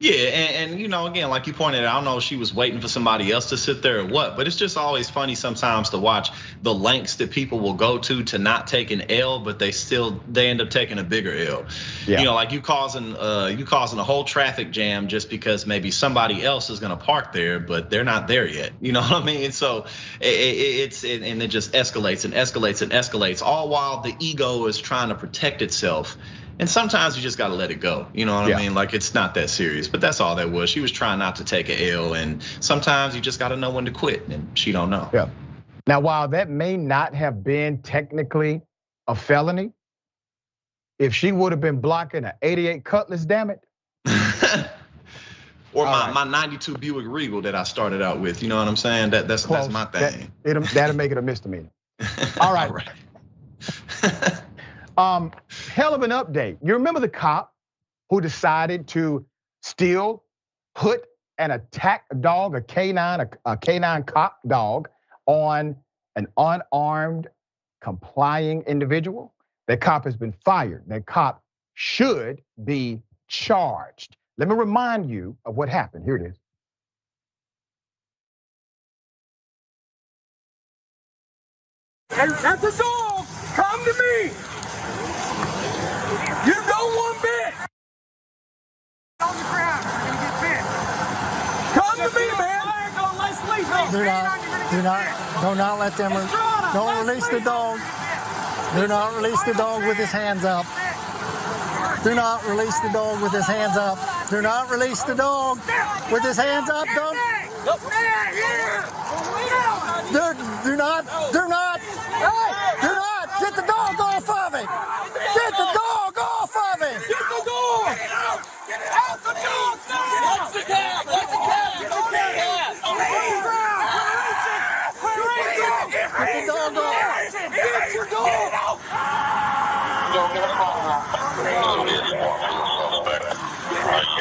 Yeah, and again, like you pointed out, I don't know if she was waiting for somebody else to sit there or what, but it's just always funny sometimes to watch the lengths that people will go to not take an L, but they end up taking a bigger L. Yeah. Like you causing a whole traffic jam just because maybe somebody else is gonna park there, but they're not there yet. You know what I mean? So it just escalates and escalates and escalates, all while the ego is trying to protect itself. And sometimes you just gotta let it go. You know what I mean? Like, it's not that serious, but that's all that was. She was trying not to take an L, and sometimes you just gotta know when to quit, and she don't know. Yeah. Now, while that may not have been technically a felony, if she would have been blocking an 88 Cutlass, damn it. Or my 92 Buick Regal that I started out with, you know what I'm saying? That's my thing. That'll make it a misdemeanor. All right. Hell of an update. You remember the cop who decided to still put an attack dog, a canine cop dog, on an unarmed, complying individual? That cop has been fired. That cop should be charged. Let me remind you of what happened. Here it is. That's a dog. Come to me. You don't want bit. On the ground, you're gonna get bit. Come to me, man. Do not let them. Don't release the dog. Do not release the dog with his hands up. Do not release the dog with his hands up. Do not release the dog with his hands up. Don't. Do not. Get the dog off of it. Get the dog off of it. Get the dog. Get out the dog. What's the cat? What's the cat? Get the cat. Get the dog off. Get your dog. Don't get a call now.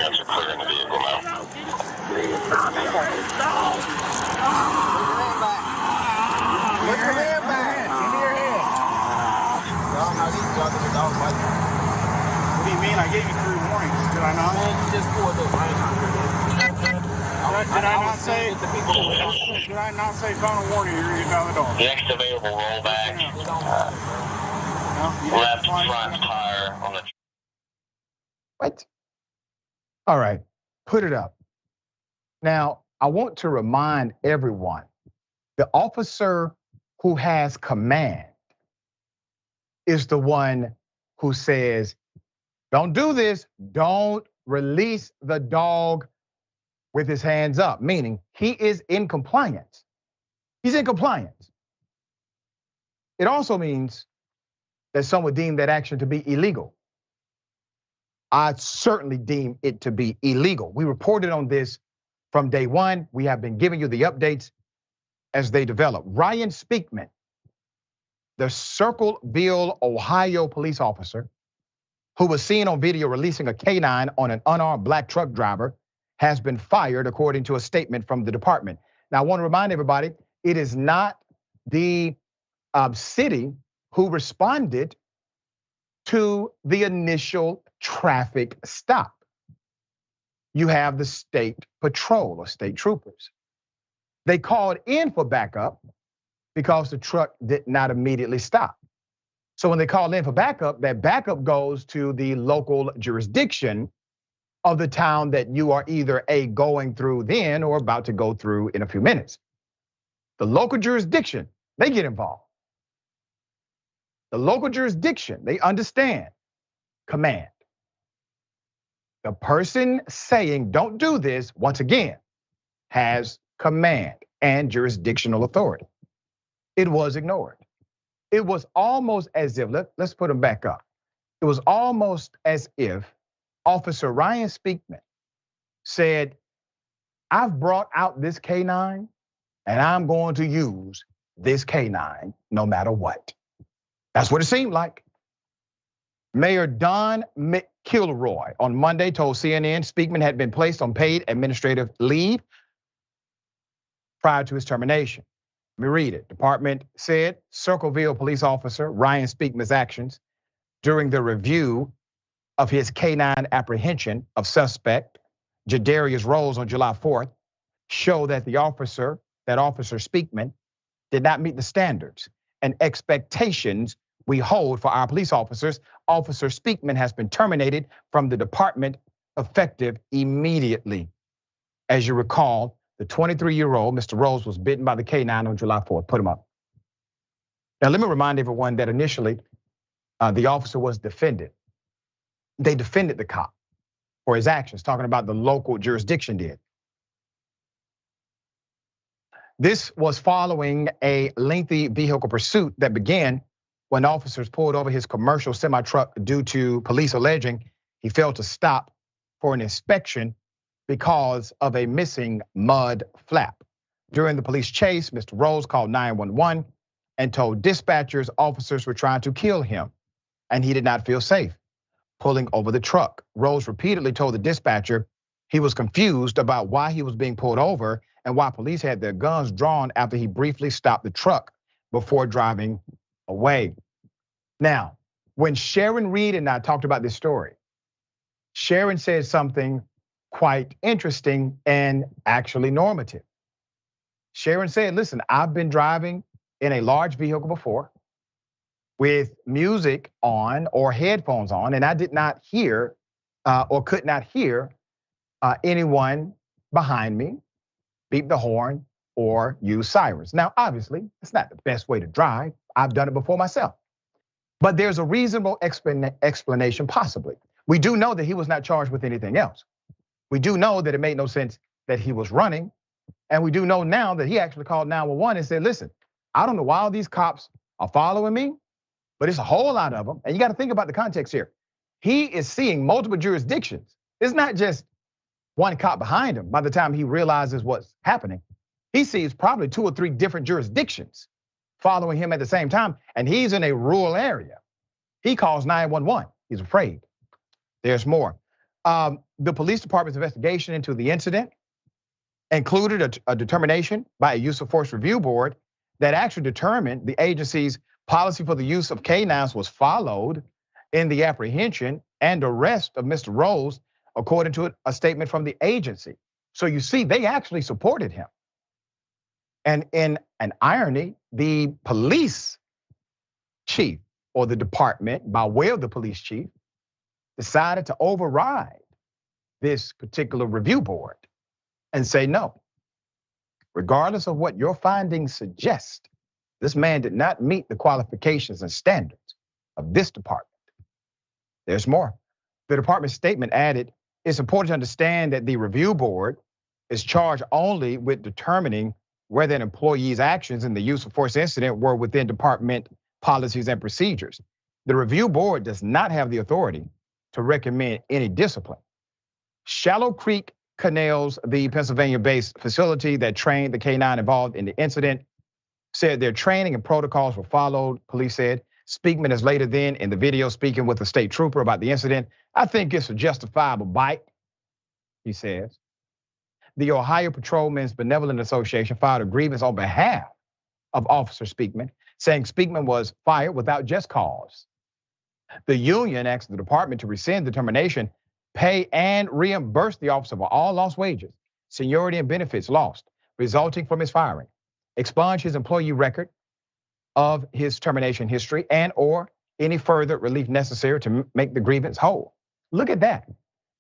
Units are clearing the vehicle now. Put your hand back. Give me your hand. What do you mean? I gave you 3 warnings. Did I not? You just pulled up. Did I not say? Did I not say final warning? You're getting out of the dog. Next available rollback. Left front tire on the. What? All right, put it up. Now, I want to remind everyone, the officer who has command is the one who says, don't do this, don't release the dog with his hands up, meaning he is in compliance. He's in compliance. It also means that some would deem that action to be illegal. I certainly deem it to be illegal. We reported on this from day one. We have been giving you the updates as they develop. Ryan Speakman, the Circleville, Ohio police officer who was seen on video releasing a canine on an unarmed black truck driver, has been fired according to a statement from the department. Now, I want to remind everybody, it is not the city who responded to the initial traffic stop. You have the state patrol or state troopers. They called in for backup because the truck did not immediately stop. So when they call in for backup, that backup goes to the local jurisdiction of the town that you are either going through then or about to go through in a few minutes. The local jurisdiction, they get involved. The local jurisdiction, they understand command. The person saying don't do this, once again, has command and jurisdictional authority. It was ignored. It was almost as if, let's put them back up. It was almost as if Officer Ryan Speakman said, I've brought out this K9 and I'm going to use this K9 no matter what. That's what it seemed like. Mayor Don McKilroy on Monday told CNN Speakman had been placed on paid administrative leave prior to his termination. Let me read it. Department said Circleville police officer Ryan Speakman's actions during the review of his K9 apprehension of suspect Jadarius Rose on July 4th show that Officer Speakman did not meet the standards and expectations we hold for our police officers. Officer Speakman has been terminated from the department effective immediately. As you recall, the 23-year-old Mr. Rose was bitten by the K9 on July 4th. Put him up. Now, let me remind everyone that initially the officer was defended. They defended the cop for his actions, talking about the local jurisdiction did. This was following a lengthy vehicle pursuit that began when officers pulled over his commercial semi-truck due to police alleging he failed to stop for an inspection because of a missing mud flap. During the police chase, Mr. Rose called 911 and told dispatchers officers were trying to kill him and he did not feel safe pulling over the truck. Rose repeatedly told the dispatcher he was confused about why he was being pulled over and why police had their guns drawn after he briefly stopped the truck before driving away. Now, when Sharon Reed and I talked about this story, Sharon said something quite interesting and actually normative. Sharon said, listen, I've been driving in a large vehicle before with music on or headphones on, and I did not hear or could not hear anyone behind me beep the horn or use sirens. Now, obviously, it's not the best way to drive. I've done it before myself. But there's a reasonable explanation possibly. We do know that he was not charged with anything else. We do know that it made no sense that he was running. And we do know now that he actually called 911 and said, listen, I don't know why all these cops are following me, but it's a whole lot of them. And you got to think about the context here. He is seeing multiple jurisdictions. It's not just one cop behind him by the time he realizes what's happening. He sees probably 2 or 3 different jurisdictions following him at the same time, and he's in a rural area. He calls 911, he's afraid. There's more. The police department's investigation into the incident included a determination by a use of force review board that actually determined the agency's policy for the use of K9s was followed in the apprehension and arrest of Mr. Rose, according to a statement from the agency. So you see, they actually supported him. And in an irony, the police chief or the department, by way of the police chief, decided to override this particular review board and say no. Regardless of what your findings suggest, this man did not meet the qualifications and standards of this department. There's more. The department's statement added, it's important to understand that the review board is charged only with determining whether an employee's actions in the use of force incident were within department policies and procedures. The review board does not have the authority to recommend any discipline. Shallow Creek Canals, the Pennsylvania-based facility that trained the K9 involved in the incident, said their training and protocols were followed, police said. Speakman is later then in the video speaking with a state trooper about the incident. I think it's a justifiable bite, he says. The Ohio Patrolmen's Benevolent Association filed a grievance on behalf of Officer Speakman, saying Speakman was fired without just cause. The union asked the department to rescind the termination, pay and reimburse the officer for all lost wages, seniority and benefits lost, resulting from his firing, expunge his employee record of his termination history and or any further relief necessary to make the grievance whole. Look at that.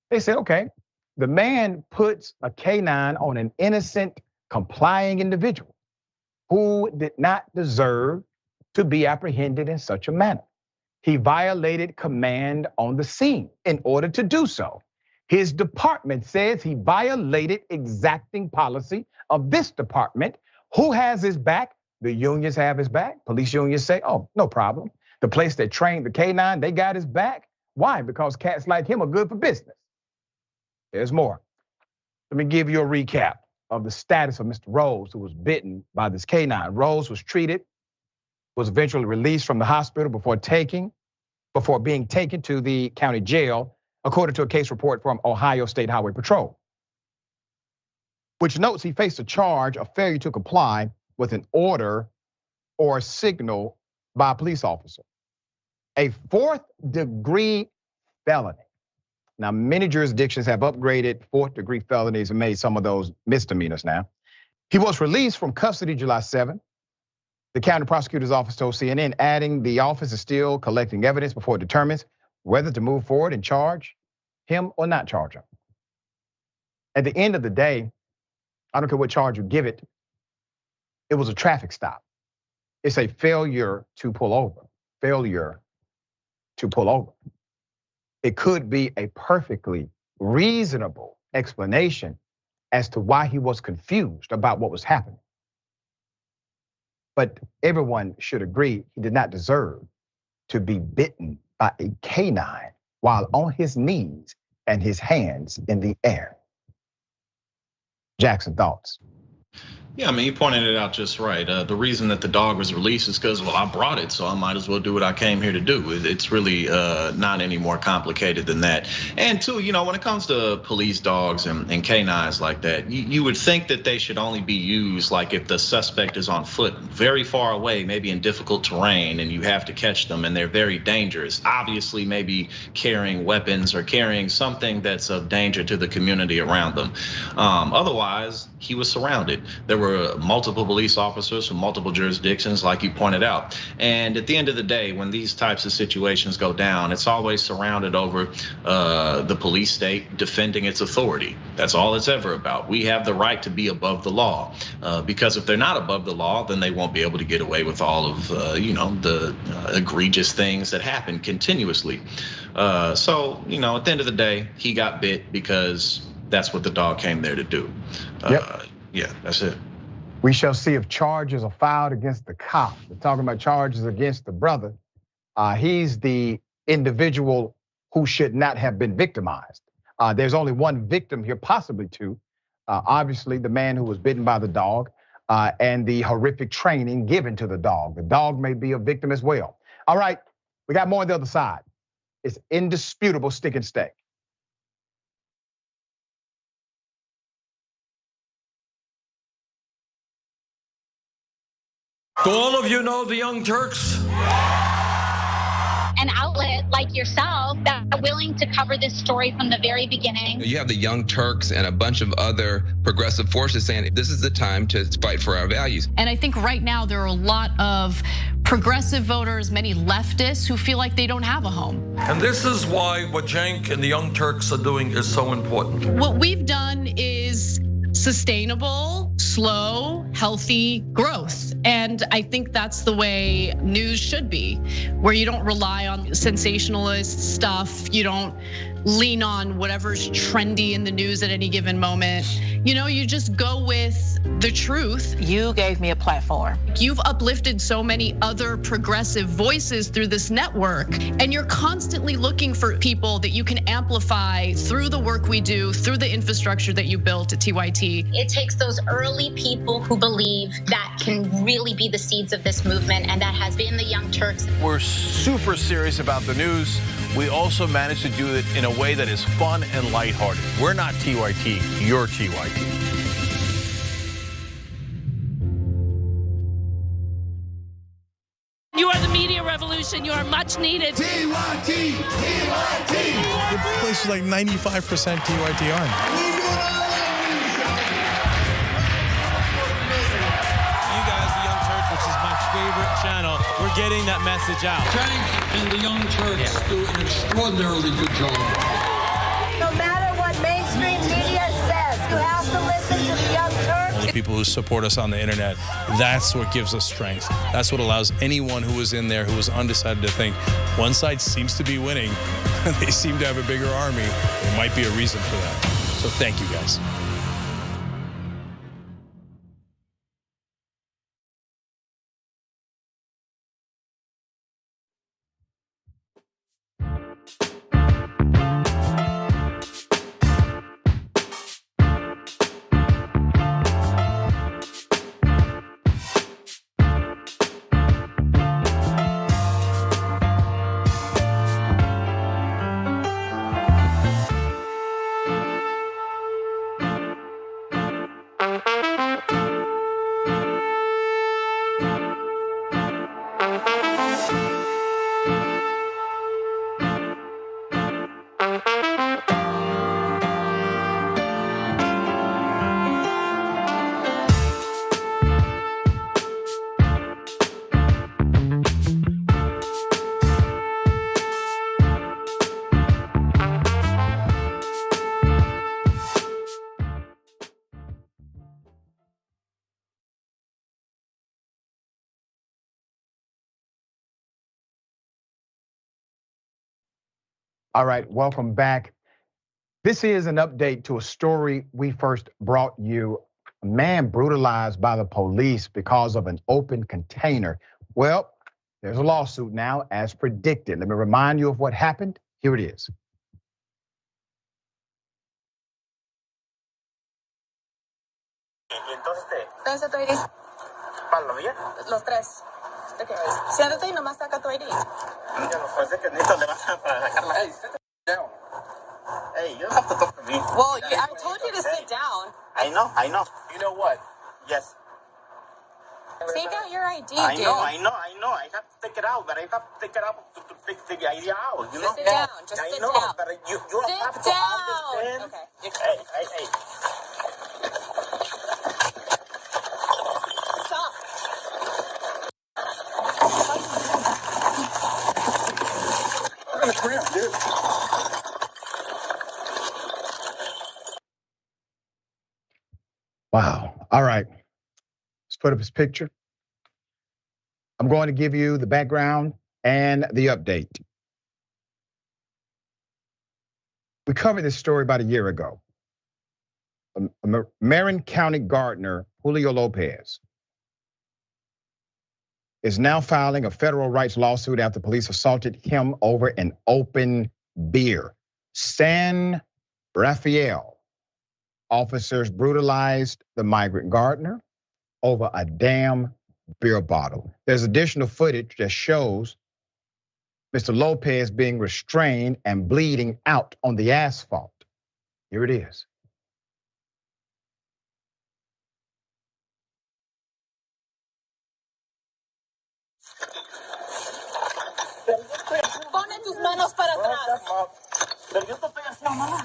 They said, okay, the man puts a K9 on an innocent, complying individual who did not deserve to be apprehended in such a manner. He violated command on the scene. In order to do so, His department says he violated exacting policy of this department. Who has his back? The unions have his back. Police unions say, oh, no problem. The place that trained the K-9, they got his back. Why? Because cats like him are good for business. There's more. Let me give you a recap of the status of Mr. Rose, who was bitten by this K-9. Rose was treated, was eventually released from the hospital before being taken to the county jail, according to a case report from Ohio State Highway Patrol, which notes he faced a charge of failure to comply with an order or a signal by a police officer. A 4th-degree felony. Now, many jurisdictions have upgraded 4th-degree felonies and made some of those misdemeanors now. He was released from custody July 7th. The county prosecutor's office told CNN, adding the office is still collecting evidence before it determines whether to move forward and charge him or not charge him. At the end of the day, I don't care what charge you give it, it was a traffic stop. It's a failure to pull over. Failure to pull over. It could be a perfectly reasonable explanation as to why he was confused about what was happening. But everyone should agree he did not deserve to be bitten by a canine while on his knees and his hands in the air. Jackson, thoughts? Yeah, I mean, you pointed it out just right. The reason that the dog was released is because, well, I brought it, so I might as well do what I came here to do. It's really not any more complicated than that. And two, when it comes to police dogs and canines like that, you would think that they should only be used like if the suspect is on foot, very far away, maybe in difficult terrain, and you have to catch them, and they're very dangerous. Obviously, maybe carrying weapons or carrying something that's of danger to the community around them. Otherwise, he was surrounded. There were multiple police officers from multiple jurisdictions, like you pointed out. And at the end of the day, when these types of situations go down, it's always surrounded over the police state defending its authority. That's all it's ever about. We have the right to be above the law, because if they're not above the law, then they won't be able to get away with all of the egregious things that happen continuously. So at the end of the day, he got bit because that's what the dog came there to do. Yeah, that's it. We shall see if charges are filed against the cop. We're talking about charges against the brother. He's the individual who should not have been victimized. There's only one victim here, possibly two. Obviously, the man who was bitten by the dog and the horrific training given to the dog. The dog may be a victim as well. All right, we got more on the other side. It's indisputable stick and stay. Do all of you know the Young Turks? An outlet like yourself that are willing to cover this story from the very beginning. You have the Young Turks and a bunch of other progressive forces saying this is the time to fight for our values. And I think right now there are a lot of progressive voters, many leftists who feel like they don't have a home. And this is why what Cenk and the Young Turks are doing is so important. What we've done is sustainable, slow, healthy growth. And I think that's the way news should be, where you don't rely on sensationalist stuff. You don't lean on whatever's trendy in the news at any given moment. You just go with the truth. You gave me a platform. You've uplifted so many other progressive voices through this network, and you're constantly looking for people that you can amplify through the work we do, through the infrastructure that you built at TYT. It takes those early people who believe that can really be the seeds of this movement, and that has been the Young Turks. We're super serious about the news. We also managed to do it in a way that is fun and lighthearted. We're not TYT, you're TYT. You are the media revolution. You are much needed. TYT, TYT. The place is like 95% TYT on. Favorite channel, we're getting that message out. Cenk and the Young Turks do an extraordinarily good job. No matter what mainstream media says, you have to listen to the Young Turks. people who support us on the internet. That's what gives us strength. That's what allows anyone who was in there who was undecided to think one side seems to be winning. They seem to have a bigger army. There might be a reason for that. So thank you, guys. All right, welcome back. This is an update to a story we first brought you. A man brutalized by the police because of an open container. Well, there's a lawsuit now as predicted. Let me remind you of what happened. Here it is. Entonces tu ID. ¿Palo bien? Los tres. Okay. Siéntate y nomás saca tu ID. Ya no puede ser que necesito levantar para sacarla. Hey, sit down. Hey, you don't have to talk to me. Well, I told you to sit down. I know. You know what? Yes. Take out your ID, dude. I know. I have to take it out, but I have to take it out to take the ID out. You know? Sit down. Just sit down. But you don't have to understand. Okay. Hey. Stop. I'm gonna cramp, dude. Wow. All right. Let's put up his picture. I'm going to give you the background and the update. We covered this story about a year ago. Marin County Gardener Julio Lopez is now filing a federal rights lawsuit after police assaulted him over an open beer. San Rafael officers brutalized the migrant gardener over a damn beer bottle. There's additional footage that shows Mr. Lopez being restrained and bleeding out on the asphalt. Here it is. Pone tus manos para atrás. Pero yo te estoy haciendo nada.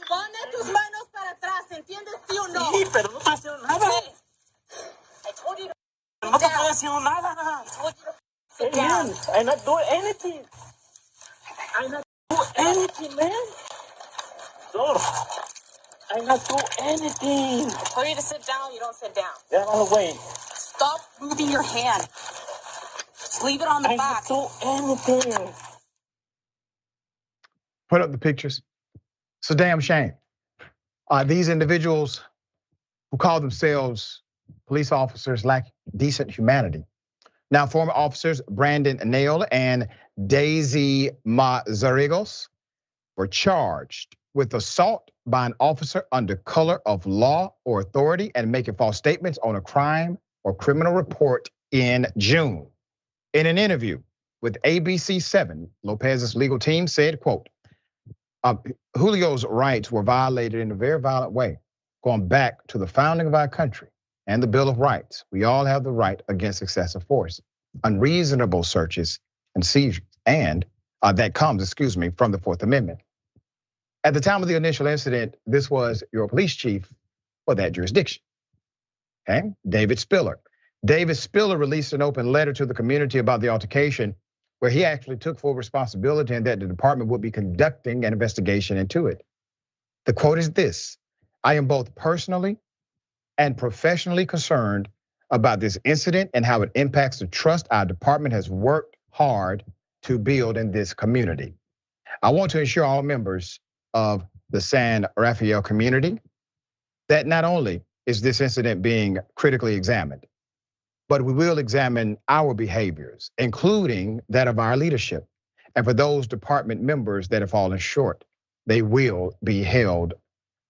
Pone tus manos para atrás, ¿entiendes? ¿Sí o no? Sí, pero no estoy haciendo nada. I told you to no te estoy haciendo nada. I told you to sit down. I'm not doing anything. Man. Sure. I'm not doing anything. I told you to sit down, you don't sit down. Get out of the way. Stop moving your hand. Just leave it on the back. I don't do anything. Put up the pictures. It's a damn shame. These individuals who call themselves police officers lack decent humanity. Now, former officers Brandon Nail and Daisy Mazarigos were charged with assault by an officer under color of law or authority and making false statements on a crime or criminal report in June. In an interview with ABC7, Lopez's legal team said, quote, Julio's rights were violated in a very violent way, going back to the founding of our country and the Bill of Rights. We all have the right against excessive force, unreasonable searches and seizures, and that comes, from the Fourth Amendment. At the time of the initial incident, this was your police chief for that jurisdiction, okay? David Spiller. David Spiller released an open letter to the community about the altercation, where he actually took full responsibility and that the department would be conducting an investigation into it. The quote is this: "I am both personally and professionally concerned about this incident and how it impacts the trust our department has worked hard to build in this community. I want to assure all members of the San Rafael community that not only is this incident being critically examined, but we will examine our behaviors, including that of our leadership. And for those department members that have fallen short, they will be held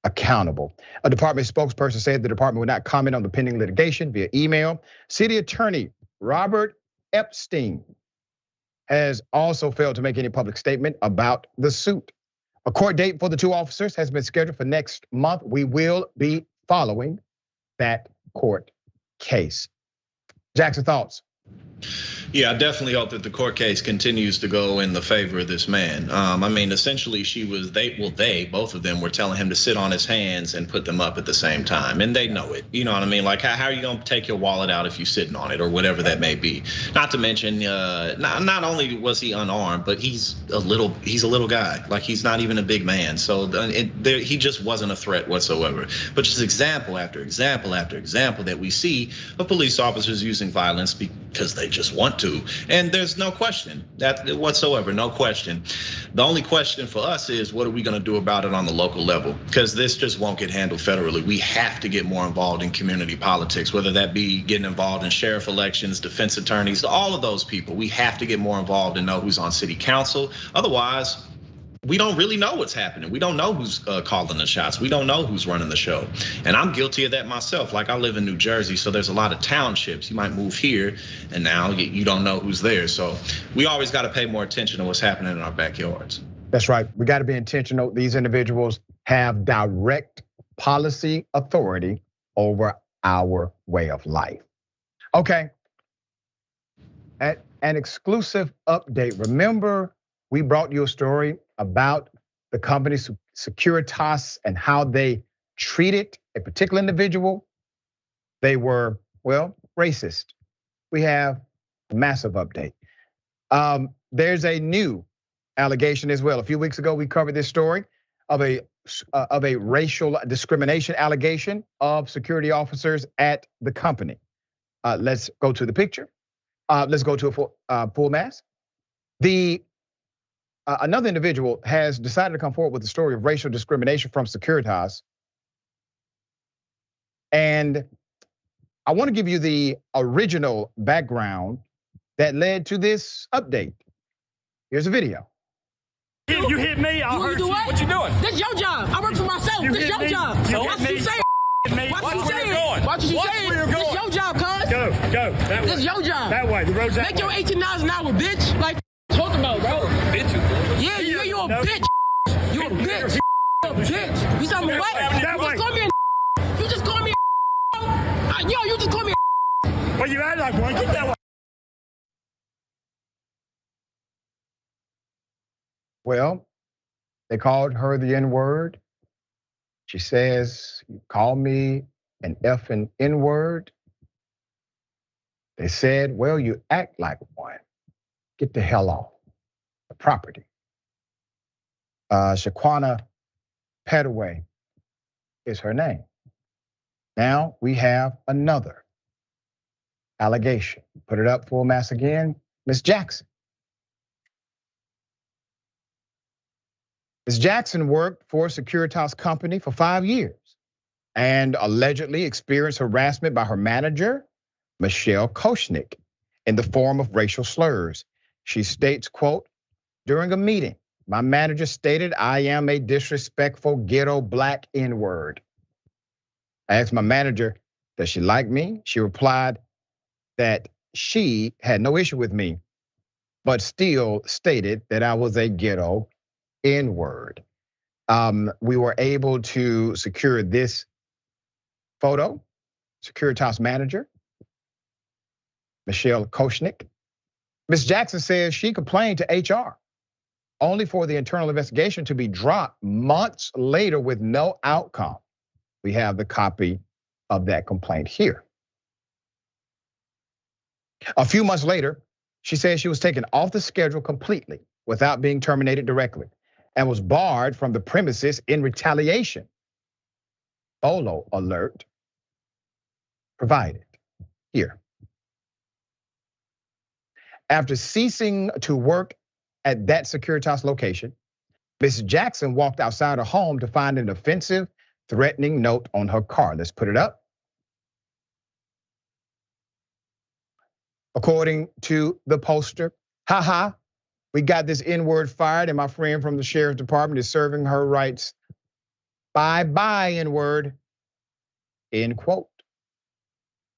accountable." A department spokesperson said the department would not comment on the pending litigation via email. City Attorney Robert Epstein has also failed to make any public statement about the suit. A court date for the two officers has been scheduled for next month. We will be following that court case. Jackson, thoughts? Yeah, I definitely hope that the court case continues to go in the favor of this man. I mean, essentially both of them were telling him to sit on his hands and put them up at the same time. And they know it, you know what I mean? Like, how are you gonna take your wallet out if you're sitting on it or whatever that may be? Not to mention, not only was he unarmed, but he's a little guy. Like, he's not even a big man. So he just wasn't a threat whatsoever. But just example after example after example that we see of police officers using violence because they just want to. And there's no question that whatsoever, no question. The only question for us is, what are we gonna do about it on the local level? Because this just won't get handled federally. We have to get more involved in community politics, whether that be getting involved in sheriff elections, defense attorneys, all of those people. We have to get more involved and know who's on city council. Otherwise, we don't really know what's happening. We don't know who's calling the shots. We don't know who's running the show. And I'm guilty of that myself. Like, I live in New Jersey, so there's a lot of townships. You might move here and now you don't know who's there. So we always got to pay more attention to what's happening in our backyards. That's right, we got to be intentional. These individuals have direct policy authority over our way of life. Okay, an exclusive update. Remember, we brought you a story about the company Securitas and how they treated a particular individual. They were, well, racist. We have a massive update. There's a new allegation as well. A few weeks ago, we covered this story of a racial discrimination allegation of security officers at the company. Let's go to the picture. Let's go to a full mass. Another individual has decided to come forward with the story of racial discrimination from Securitas. And I want to give you the original background that led to this update. Here's a video. You hit me, I'll hurt you. What you doing? This your job. I work for myself. This your job. Watch what you say. Watch where you're going. Watch what you say. This your job, cuz. Go. That way. This your job. That way. The road's that way. Make your $18 an hour, bitch. Like, talk about, bro. Bitch. Yeah, you a bitch. You a bitch. Bitch. You sound what? That way. You just call me a Yo, you just call me a Well, you act like one. Get that way. Well, they called her the N-word. She says, "You call me an effing N-word." They said, "Well, you act like one. Get the hell off the property." Shaquana Petaway is her name. Now we have another allegation. Put it up, full mass again. Ms. Jackson. Ms. Jackson worked for Securitas Company for 5 years and allegedly experienced harassment by her manager, Michelle Koshnick, in the form of racial slurs. She states, quote, "During a meeting, my manager stated I am a disrespectful ghetto black N-word. I asked my manager, does she like me? She replied that she had no issue with me, but still stated that I was a ghetto N-word." We were able to secure this photo. Securitas manager, Michelle Koshnick. Ms. Jackson says she complained to HR, only for the internal investigation to be dropped months later with no outcome. We have the copy of that complaint here. A few months later, she says she was taken off the schedule completely without being terminated directly. and was barred from the premises in retaliation. Bolo alert provided here. After ceasing to work at that Securitas location, Ms. Jackson walked outside her home to find an offensive, threatening note on her car. Let's put it up. According to the poster, haha, we got this N-word fired and my friend from the sheriff's department is serving her rights. Bye-bye, N-word, end quote.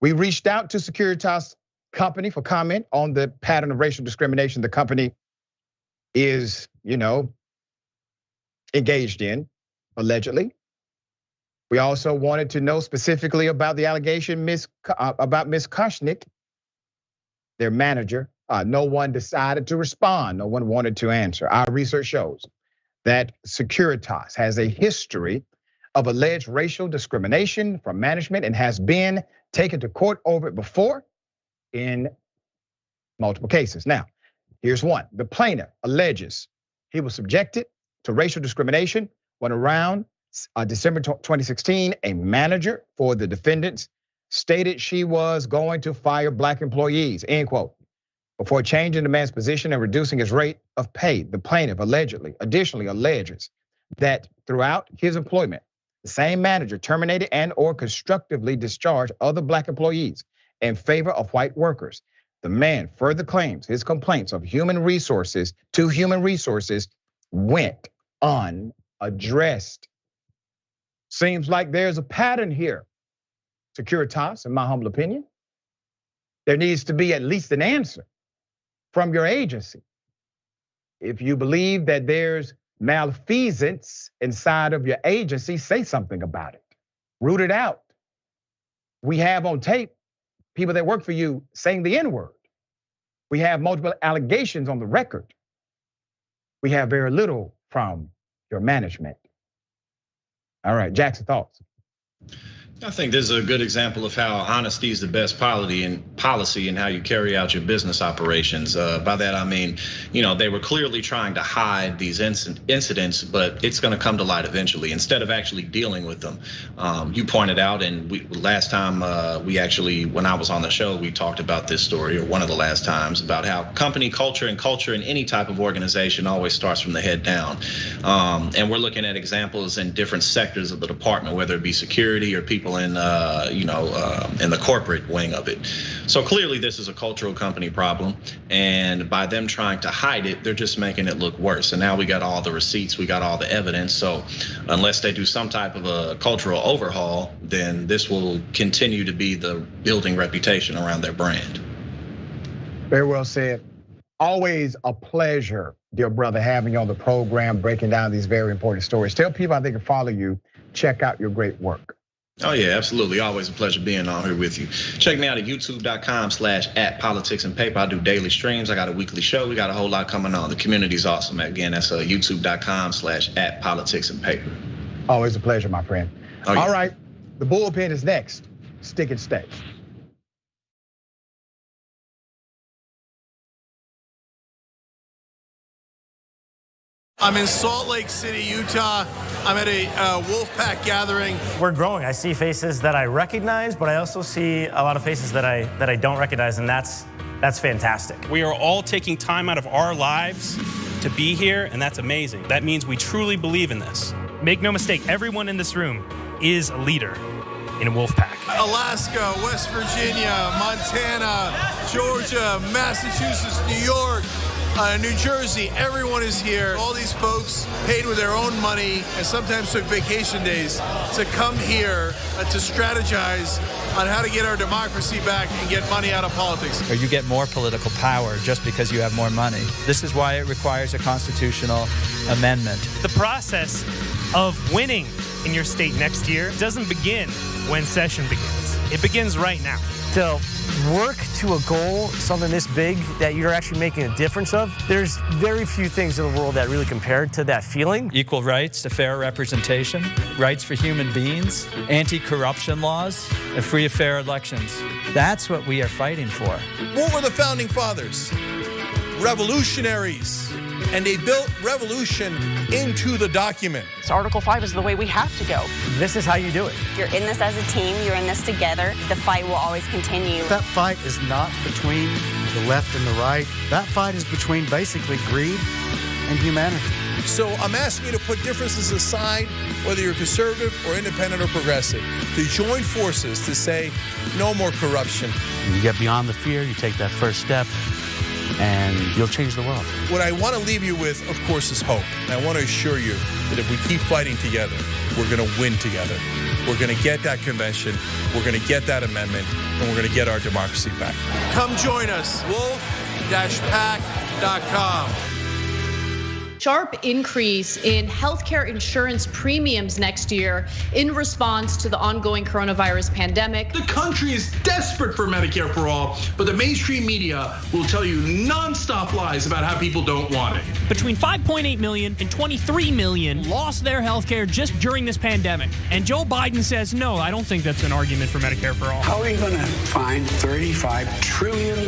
We reached out to Securitas company for comment on the pattern of racial discrimination the company is, engaged in, allegedly. We also wanted to know specifically about the allegation about Ms. Kushnick, their manager. No one decided to respond. No one wanted to answer. Our research shows that Securitas has a history of alleged racial discrimination from management and has been taken to court over it before in multiple cases. Now, here's one. The plaintiff alleges he was subjected to racial discrimination when around December 2016, a manager for the defendants stated she was going to fire black employees, end quote. Before changing the man's position and reducing his rate of pay, the plaintiff additionally alleges that throughout his employment, the same manager terminated and or constructively discharged other black employees in favor of white workers. The man further claims his complaints of human resources went unaddressed. Seems like there's a pattern here, Securitas, in my humble opinion. There needs to be at least an answer from your agency. If you believe that there's malfeasance inside of your agency, say something about it. Root it out. We have on tape people that work for you saying the N-word. We have multiple allegations on the record. We have very little from your management. All right, Jackson, thoughts? I think this is a good example of how honesty is the best policy and how you carry out your business operations. By that I mean, they were clearly trying to hide these incidents, but it's going to come to light eventually. Instead of actually dealing with them, you pointed out, and last time when I was on the show, we talked about this story, or one of the last times, about how company culture in any type of organization always starts from the head down. And we're looking at examples in different sectors of the department, whether it be security or people in the corporate wing of it. So clearly this is a cultural company problem, and by them trying to hide it, they're just making it look worse. And now we got all the receipts, we got all the evidence. So unless they do some type of a cultural overhaul, then this will continue to be the building reputation around their brand. Very well said. Always a pleasure, dear brother, having you on the program, breaking down these very important stories. Tell people how they can follow you, check out your great work. Oh yeah, absolutely. Always a pleasure being on here with you. Check me out at youtube.com/@politicsandpaper. I do daily streams. I got a weekly show. We got a whole lot coming on. The community's awesome. Again, that's youtube.com/@politicsandpaper. Always a pleasure, my friend. Oh, yeah. All right, the bullpen is next. Stick and stay. I'm in Salt Lake City, Utah. I'm at a Wolfpack gathering. We're growing. I see faces that I recognize, but I also see a lot of faces that I don't recognize, and that's fantastic. We are all taking time out of our lives to be here, and that's amazing. That means we truly believe in this. Make no mistake, everyone in this room is a leader in Wolfpack. Alaska, West Virginia, Montana, Georgia, Massachusetts, New York, New Jersey, everyone is here. All these folks paid with their own money and sometimes took vacation days to come here to strategize on how to get our democracy back and get money out of politics. Or you get more political power just because you have more money. This is why it requires a constitutional amendment. The process of winning in your state next year doesn't begin when session begins. It begins right now. To work to a goal, something this big that you're actually making a difference of, there's very few things in the world that really compare to that feeling. Equal rights to fair representation, rights for human beings, anti-corruption laws, and free and fair elections. That's what we are fighting for. What were the founding fathers? Revolutionaries. and they built revolution into the document. So Article 5 is the way we have to go. This is how you do it. You're in this as a team, you're in this together. The fight will always continue. That fight is not between the left and the right. That fight is between basically greed and humanity. So I'm asking you to put differences aside, whether you're conservative or independent or progressive, to join forces to say no more corruption. You get beyond the fear, you take that first step, and you'll change the world. What I want to leave you with, of course, is hope. And I want to assure you that if we keep fighting together, we're going to win together. We're going to get that convention, we're going to get that amendment, and we're going to get our democracy back. Come join us, wolf-pac.com. Sharp increase in healthcare insurance premiums next year in response to the ongoing coronavirus pandemic. The country is desperate for Medicare for all, but the mainstream media will tell you nonstop lies about how people don't want it. Between 5.8 million and 23 million lost their health care just during this pandemic. And Joe Biden says, no, I don't think that's an argument for Medicare for all. How are you going to find $35 trillion?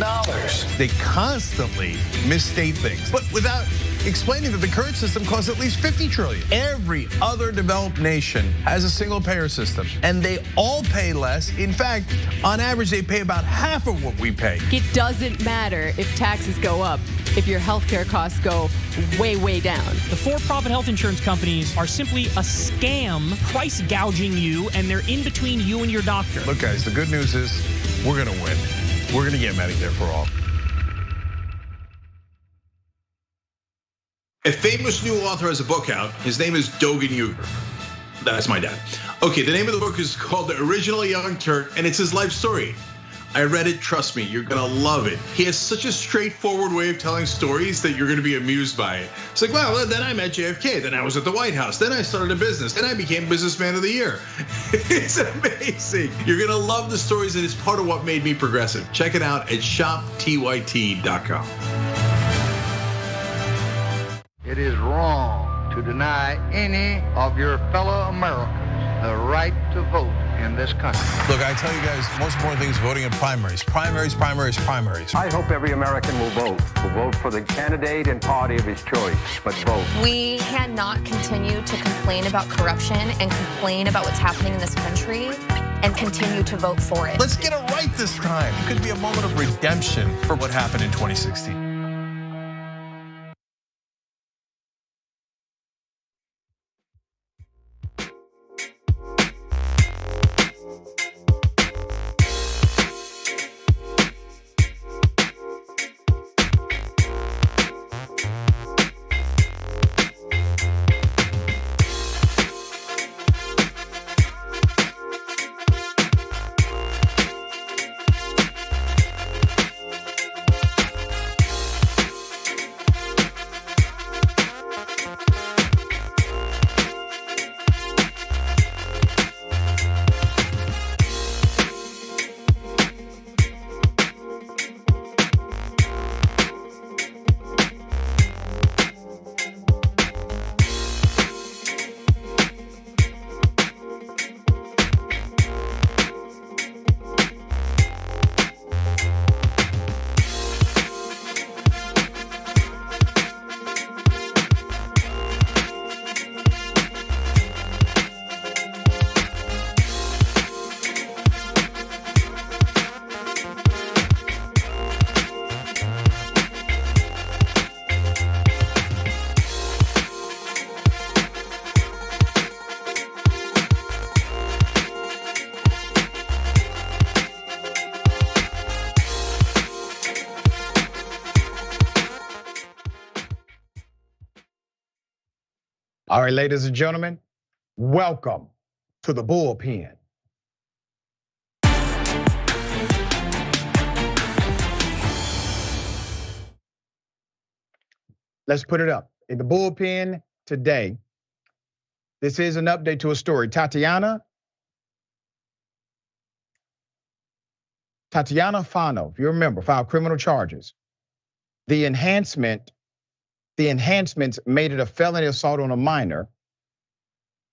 They constantly misstate things, but without explaining that the current system costs at least $50 trillion. Every other developed nation has a single payer system, and they all pay less. In fact, on average, they pay about half of what we pay. It doesn't matter if taxes go up, if your healthcare costs go way, way down. The for-profit health insurance companies are simply a scam, price gouging you, and they're in between you and your doctor. Look, guys, the good news is we're gonna win. We're gonna get Medicare for all. A famous new author has a book out. His name is Dogan Uger. That's my dad. Okay, the name of the book is called The Original Young Turk, and it's his life story. I read it, trust me, you're gonna love it. He has such a straightforward way of telling stories that you're gonna be amused by it. It's like, well, then I met JFK, then I was at the White House, then I started a business, then I became Businessman of the Year. It's amazing. You're gonna love the stories, and it's part of what made me progressive. Check it out at shoptyt.com. It is wrong to deny any of your fellow Americans the right to vote in this country. Look, I tell you guys, the most important thing is voting in primaries. Primaries. I hope every American will vote for the candidate and party of his choice, but vote. We cannot continue to complain about corruption and complain about what's happening in this country and continue to vote for it. Let's get it right this time. It could be a moment of redemption for what happened in 2016. All right, ladies and gentlemen, welcome to the bullpen. Let's put it up. In the bullpen today, this is an update to a story. Tatiana Fano, if you remember, filed criminal charges. The enhancements made it a felony assault on a minor.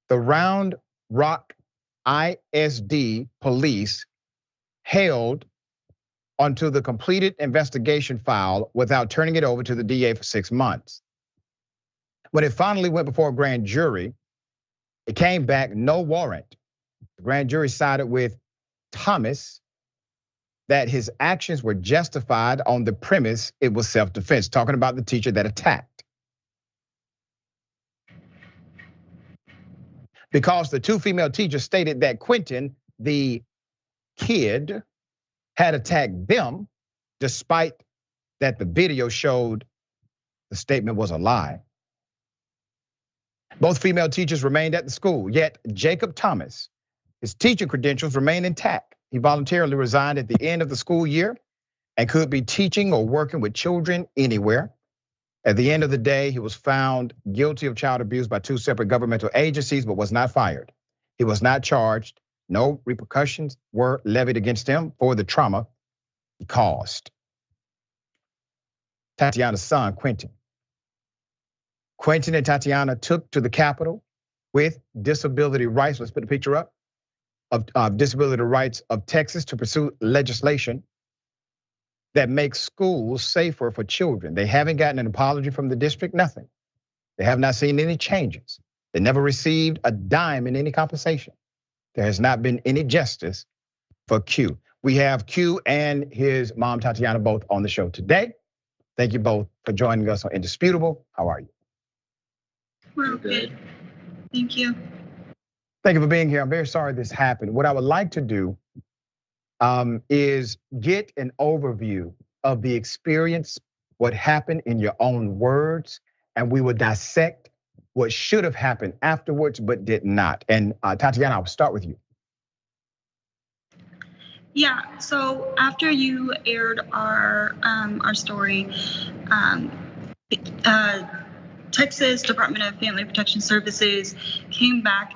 The Round Rock ISD police held onto the completed investigation file without turning it over to the DA for 6 months. When it finally went before a grand jury, it came back no warrant. The grand jury sided with Thomas that his actions were justified on the premise it was self-defense, talking about the teacher that attacked. Because the two female teachers stated that Quentin, the kid, had attacked them, despite that the video showed the statement was a lie. Both female teachers remained at the school, yet Jacob Thomas, his teaching credentials remain intact. He voluntarily resigned at the end of the school year and could be teaching or working with children anywhere. At the end of the day, he was found guilty of child abuse by two separate governmental agencies, but was not fired. He was not charged. No repercussions were levied against him for the trauma he caused. Tatiana's son, Quentin. Quentin and Tatiana took to the Capitol with disability rights. Let's put the picture up of disability rights of Texas to pursue legislation that makes schools safer for children. They haven't gotten an apology from the district, nothing. They have not seen any changes. They never received a dime in any compensation. There has not been any justice for Q. We have Q and his mom, Tatiana, both on the show today. Thank you both for joining us on Indisputable. How are you? We're good. Thank you. Thank you for being here. I'm very sorry this happened. What I would like to do is get an overview of the experience, what happened in your own words, and we will dissect what should have happened afterwards but did not. And Tatiana, I'll start with you. Yeah, so after you aired our story, Texas Department of Family Protection Services came back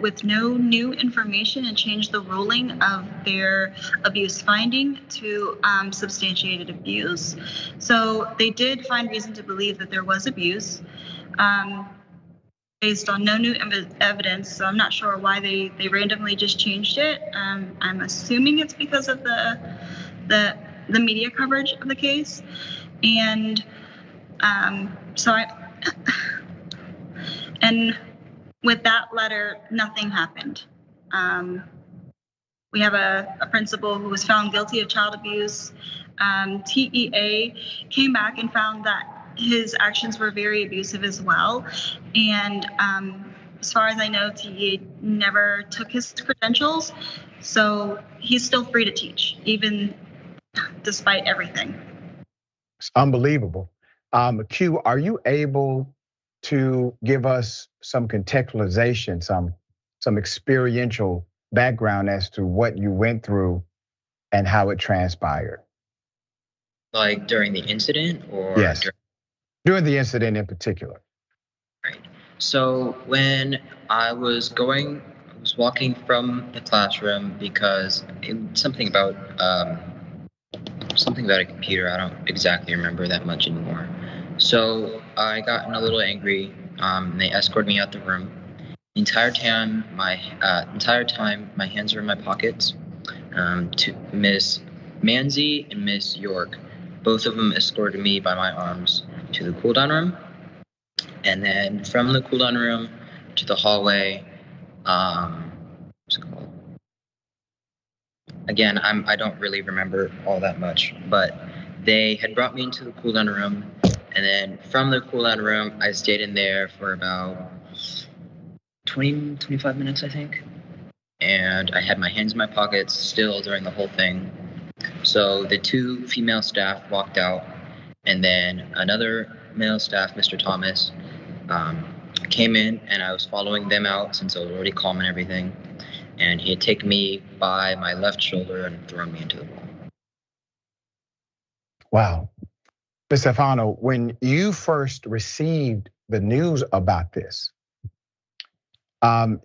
with no new information and changed the ruling of their abuse finding to substantiated abuse. So they did find reason to believe that there was abuse based on no new evidence. So I'm not sure why they randomly just changed it. I'm assuming it's because of the media coverage of the case. And and with that letter, nothing happened. We have a principal who was found guilty of child abuse. TEA came back and found that his actions were very abusive as well. And as far as I know, TEA never took his credentials. So he's still free to teach, even despite everything. It's unbelievable. Q, are you able to give us some contextualization, some experiential background as to what you went through and how it transpired? Like during the incident, or? Yes, during the incident in particular. Right. So when I was walking from the classroom because something about a computer. I don't exactly remember that much anymore. So I got a little angry. They escorted me out the room. The entire time, my hands were in my pockets. To Miss Manzi and Miss York, both of them escorted me by my arms to the cool down room, and then from the cool down room to the hallway. What's it called? Again, I don't really remember all that much, but they had brought me into the cool down room. And then from the cool down room, I stayed in there for about 25 minutes, I think. And I had my hands in my pockets still during the whole thing. So the two female staff walked out, and then another male staff, Mr. Thomas, came in, and I was following them out since I was already calm and everything. And he had taken me by my left shoulder and thrown me into the wall. Wow. Ms. Stefano, when you first received the news about this,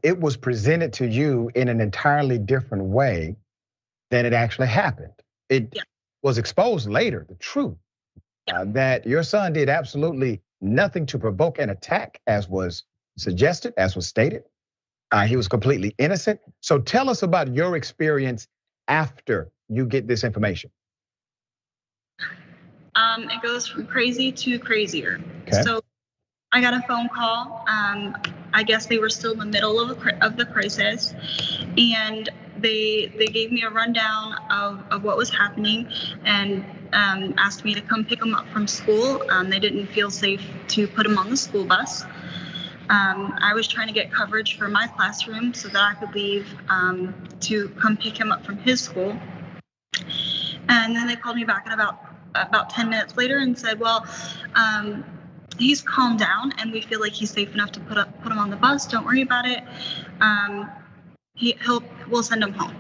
it was presented to you in an entirely different way than it actually happened. It was exposed later, the truth, that your son did absolutely nothing to provoke an attack, as was suggested, as was stated. He was completely innocent. So tell us about your experience after you get this information. It goes from crazy to crazier. Okay. So I got a phone call. I guess they were still in the middle of the crisis, and they gave me a rundown of what was happening, and asked me to come pick them up from school. They didn't feel safe to put them on the school bus. I was trying to get coverage for my classroom so that I could leave to come pick him up from his school. And then they called me back at about 10 minutes later and said, well, he's calmed down and we feel like he's safe enough to put him on the bus. Don't worry about it. We'll send him home.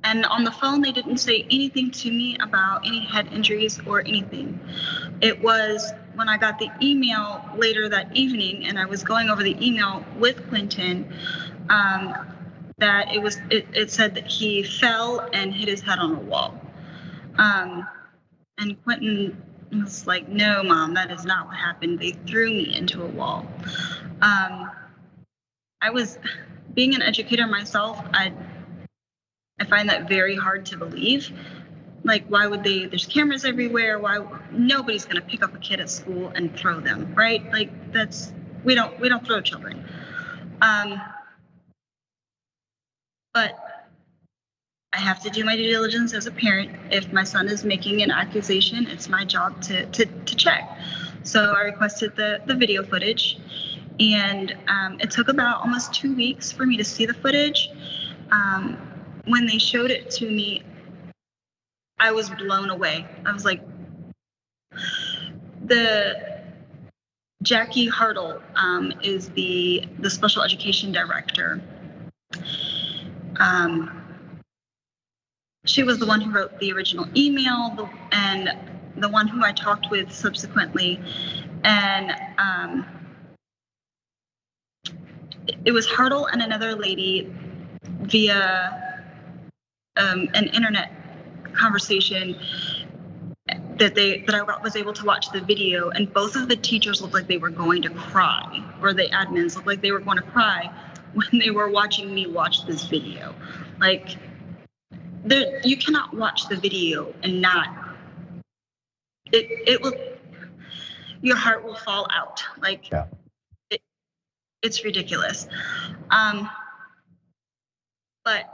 And on the phone, they didn't say anything to me about any head injuries or anything. It was when I got the email later that evening, and I was going over the email with Quentin, that it said that he fell and hit his head on a wall. And Quentin was like, no, Mom, that is not what happened. They threw me into a wall. Being an educator myself, I find that very hard to believe. Like, why would they? There's cameras everywhere. Why? Nobody's gonna pick up a kid at school and throw them, right? Like, we don't throw children. But I have to do my due diligence as a parent. If my son is making an accusation, it's my job to check. So I requested the video footage, and it took about almost 2 weeks for me to see the footage. When they showed it to me, I was blown away. I was like, Jackie Hartle is the special education director. She was the one who wrote the original email and the one who I talked with subsequently. And it was Hartle and another lady via an internet conversation that I was able to watch the video, and both of the teachers looked like they were going to cry, or the admins looked like they were going to cry when they were watching me watch this video. Like, you cannot watch the video and not, it will, your heart will fall out. Like, yeah. It's ridiculous. But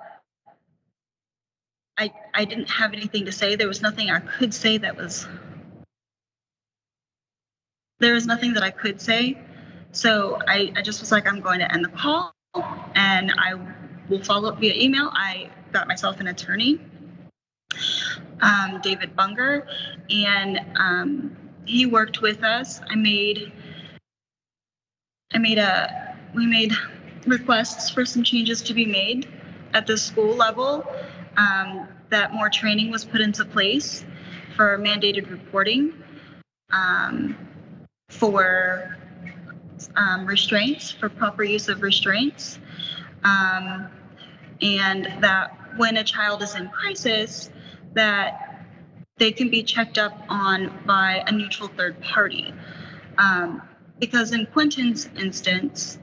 I didn't have anything to say. There was nothing I could say there was nothing that I could say. So I just was like, I'm going to end the call and I will follow up via email. I got myself an attorney, David Bunger, and he worked with us. We made requests for some changes to be made at the school level, that more training was put into place for mandated reporting, for restraints, for proper use of restraints, and that when a child is in crisis, that they can be checked up on by a neutral third party. Because in Quentin's instance,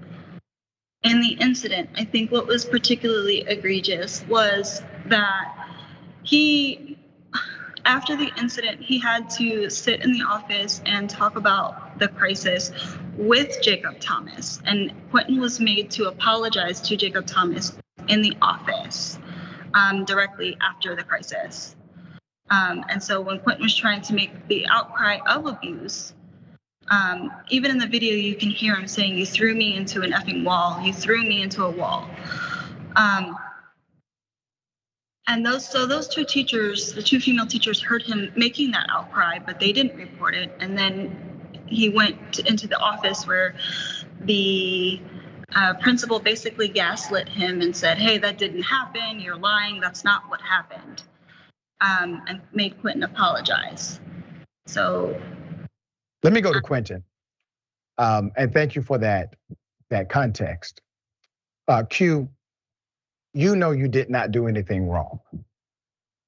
in the incident, I think what was particularly egregious was that after the incident, he had to sit in the office and talk about the crisis with Jacob Thomas. And Quentin was made to apologize to Jacob Thomas in the office directly after the crisis. And so when Quentin was trying to make the outcry of abuse, even in the video, you can hear him saying, "You threw me into an effing wall. You threw me into a wall." And those two teachers, the two female teachers, heard him making that outcry, but they didn't report it. And then he went into the office where the principal basically gaslit him and said, "Hey, that didn't happen. You're lying. That's not what happened," and made Quentin apologize. So. Let me go to Quentin, and thank you for that context. Q, you know you did not do anything wrong,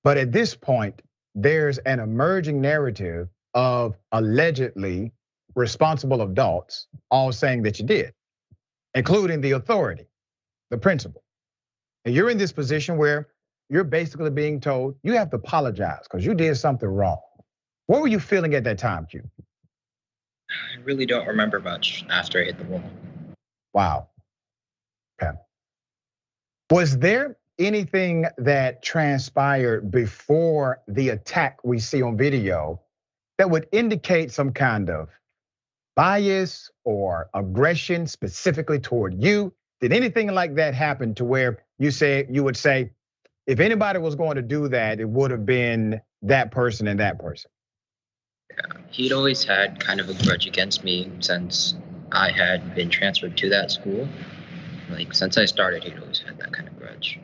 but at this point, there's an emerging narrative of allegedly responsible adults all saying that you did, including the authority, the principal. And you're in this position where you're basically being told you have to apologize because you did something wrong. What were you feeling at that time, Q? I really don't remember much after I hit the wall. Wow. Okay. Was there anything that transpired before the attack we see on video that would indicate some kind of bias or aggression specifically toward you? Did anything like that happen to where you would say, if anybody was going to do that, it would have been that person and that person? Yeah, he'd always had kind of a grudge against me since I had been transferred to that school. Like since I started, he'd always had that kind of grudge.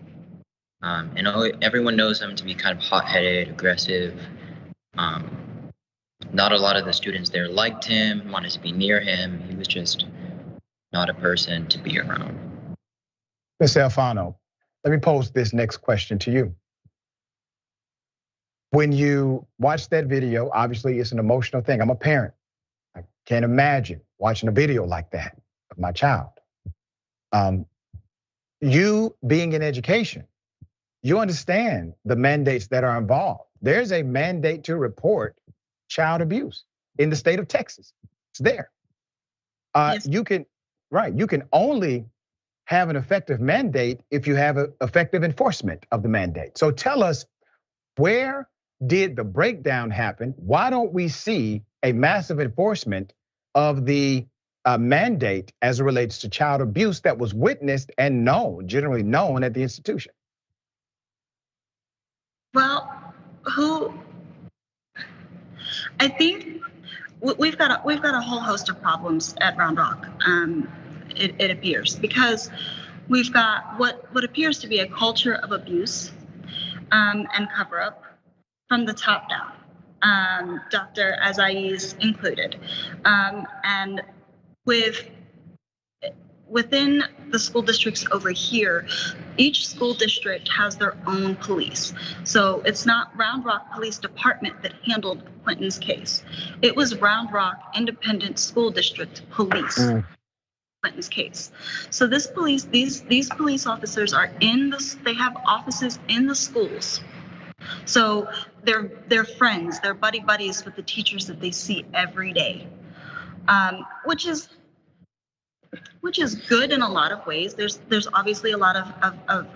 And everyone knows him to be kind of hot-headed, aggressive. Not a lot of the students there liked him, wanted to be near him. He was just not a person to be around. Ms. Alfano, let me pose this next question to you. When you watch that video, obviously it's an emotional thing. I'm a parent. I can't imagine watching a video like that of my child. You being in education, you understand the mandates that are involved. There's a mandate to report child abuse in the state of Texas. It's there. Yes. You can only have an effective mandate if you have an effective enforcement of the mandate. So tell us, where did the breakdown happen? Why don't we see a massive enforcement of the mandate as it relates to child abuse that was witnessed and known, generally known at the institution? Well, I think we've got a whole host of problems at Round Rock. It appears, because we've got what appears to be a culture of abuse and cover up from the top down, Dr. Azai's included, and within the school districts over here, each school district has their own police. So it's not Round Rock Police Department that handled Quentin's case. It was Round Rock Independent School District Police. Quentin's case. So these police officers are they have offices in the schools. So they're friends, they're buddies with the teachers that they see every day, which is good in a lot of ways. There's obviously a lot of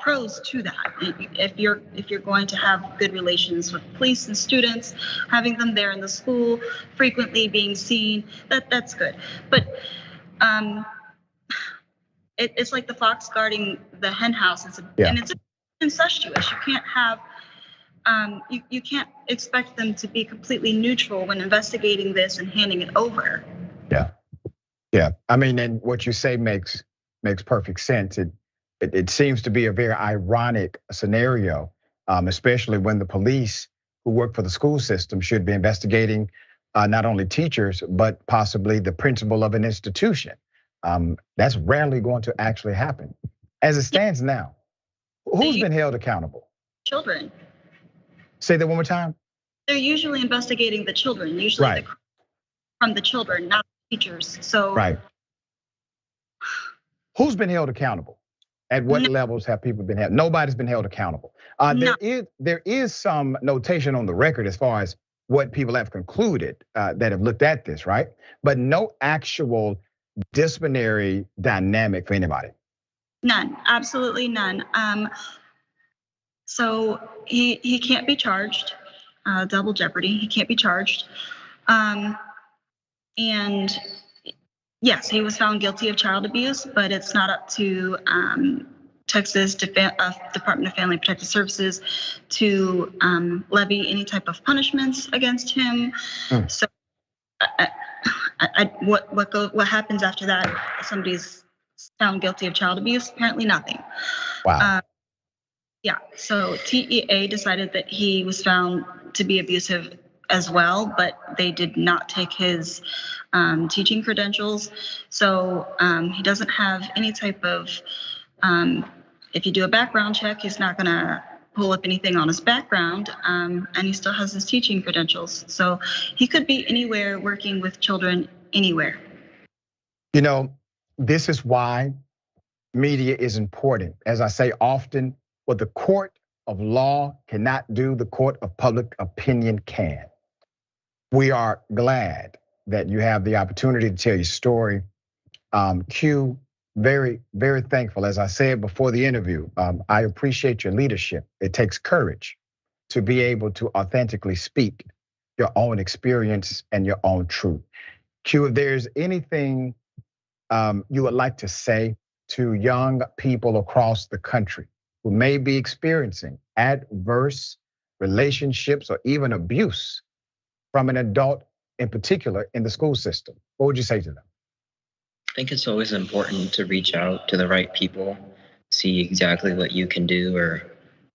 pros to that. If you're going to have good relations with police and students, having them there in the school, frequently being seen, that's good. But it's like the fox guarding the hen house. And it's incestuous. You can't have you can't expect them to be completely neutral when investigating this and handing it over. Yeah. I mean, and what you say makes perfect sense. It seems to be a very ironic scenario, especially when the police who work for the school system should be investigating not only teachers, but possibly the principal of an institution. That's rarely going to actually happen. As it stands now, who's been held accountable? Children. Say that one more time. They're usually investigating the children, usually from the children, not the teachers. So right. Who's been held accountable? At what levels have people been held? Nobody's been held accountable. There is some notation on the record as far as what people have concluded that have looked at this, right? But no actual disciplinary dynamic for anybody. None, absolutely none. So he can't be charged, double jeopardy. He can't be charged, and yes, he was found guilty of child abuse, but it's not up to Texas Department of Family and Protective Services to levy any type of punishments against him. So, what happens after that? Somebody's found guilty of child abuse? Apparently, nothing. Wow. Yeah. So TEA decided that he was found to be abusive as well, but they did not take his teaching credentials. So he doesn't have any type of, if you do a background check, he's not gonna pull up anything on his background, and he still has his teaching credentials. So he could be anywhere working with children, anywhere. You know, this is why media is important. As I say often, what the court of law cannot do, the court of public opinion can. We are glad that you have the opportunity to tell your story. Q, very, very thankful. As I said before the interview, I appreciate your leadership. It takes courage to be able to authentically speak your own experience and your own truth. Q, if there's anything you would like to say to young people across the country who may be experiencing adverse relationships or even abuse from an adult in particular in the school system, what would you say to them? I think it's always important to reach out to the right people, see exactly what you can do or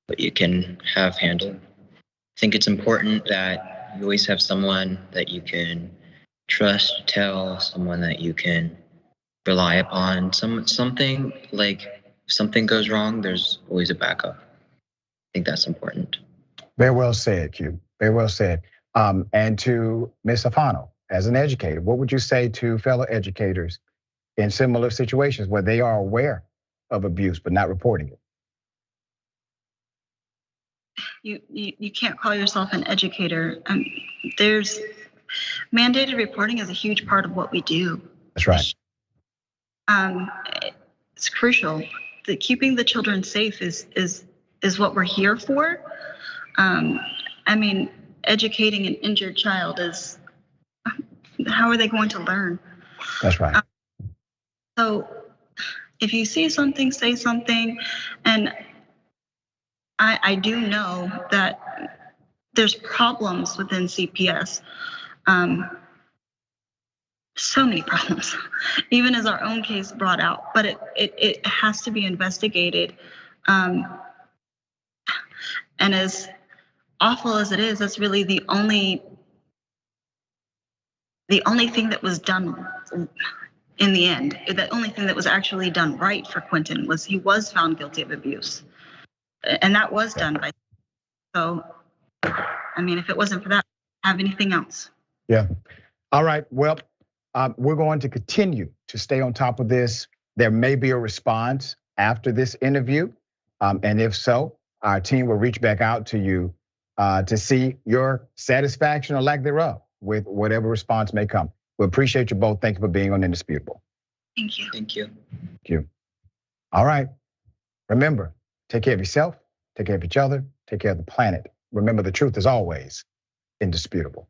what you can have handled. I think it's important that you always have someone that you can trust, tell, someone that you can rely upon. Something like if something goes wrong, there's always a backup. I think that's important. Very well said, Q. Very well said. And to Ms. Afano, as an educator, what would you say to fellow educators in similar situations where they are aware of abuse but not reporting it? You can't call yourself an educator. There's mandated reporting is a huge part of what we do. That's right. It's crucial. Keeping the children safe is what we're here for. I mean, educating an injured child is, how are they going to learn? That's right. So if you see something, say something. And I do know that there's problems within CPS. So many problems, even as our own case brought out, but it has to be investigated. And as awful as it is, that's really the only thing that was done in the end. The only thing that was actually done right for Quentin was he was found guilty of abuse. And that was done by, so, I mean, if it wasn't for that, have anything else? Yeah. All right, well, we're going to continue to stay on top of this. There may be a response after this interview. And if so, our team will reach back out to you to see your satisfaction or lack thereof with whatever response may come. We appreciate you both. Thank you for being on Indisputable. Thank you. Thank you. Thank you. All right, remember, take care of yourself, take care of each other, take care of the planet. Remember, the truth is always indisputable.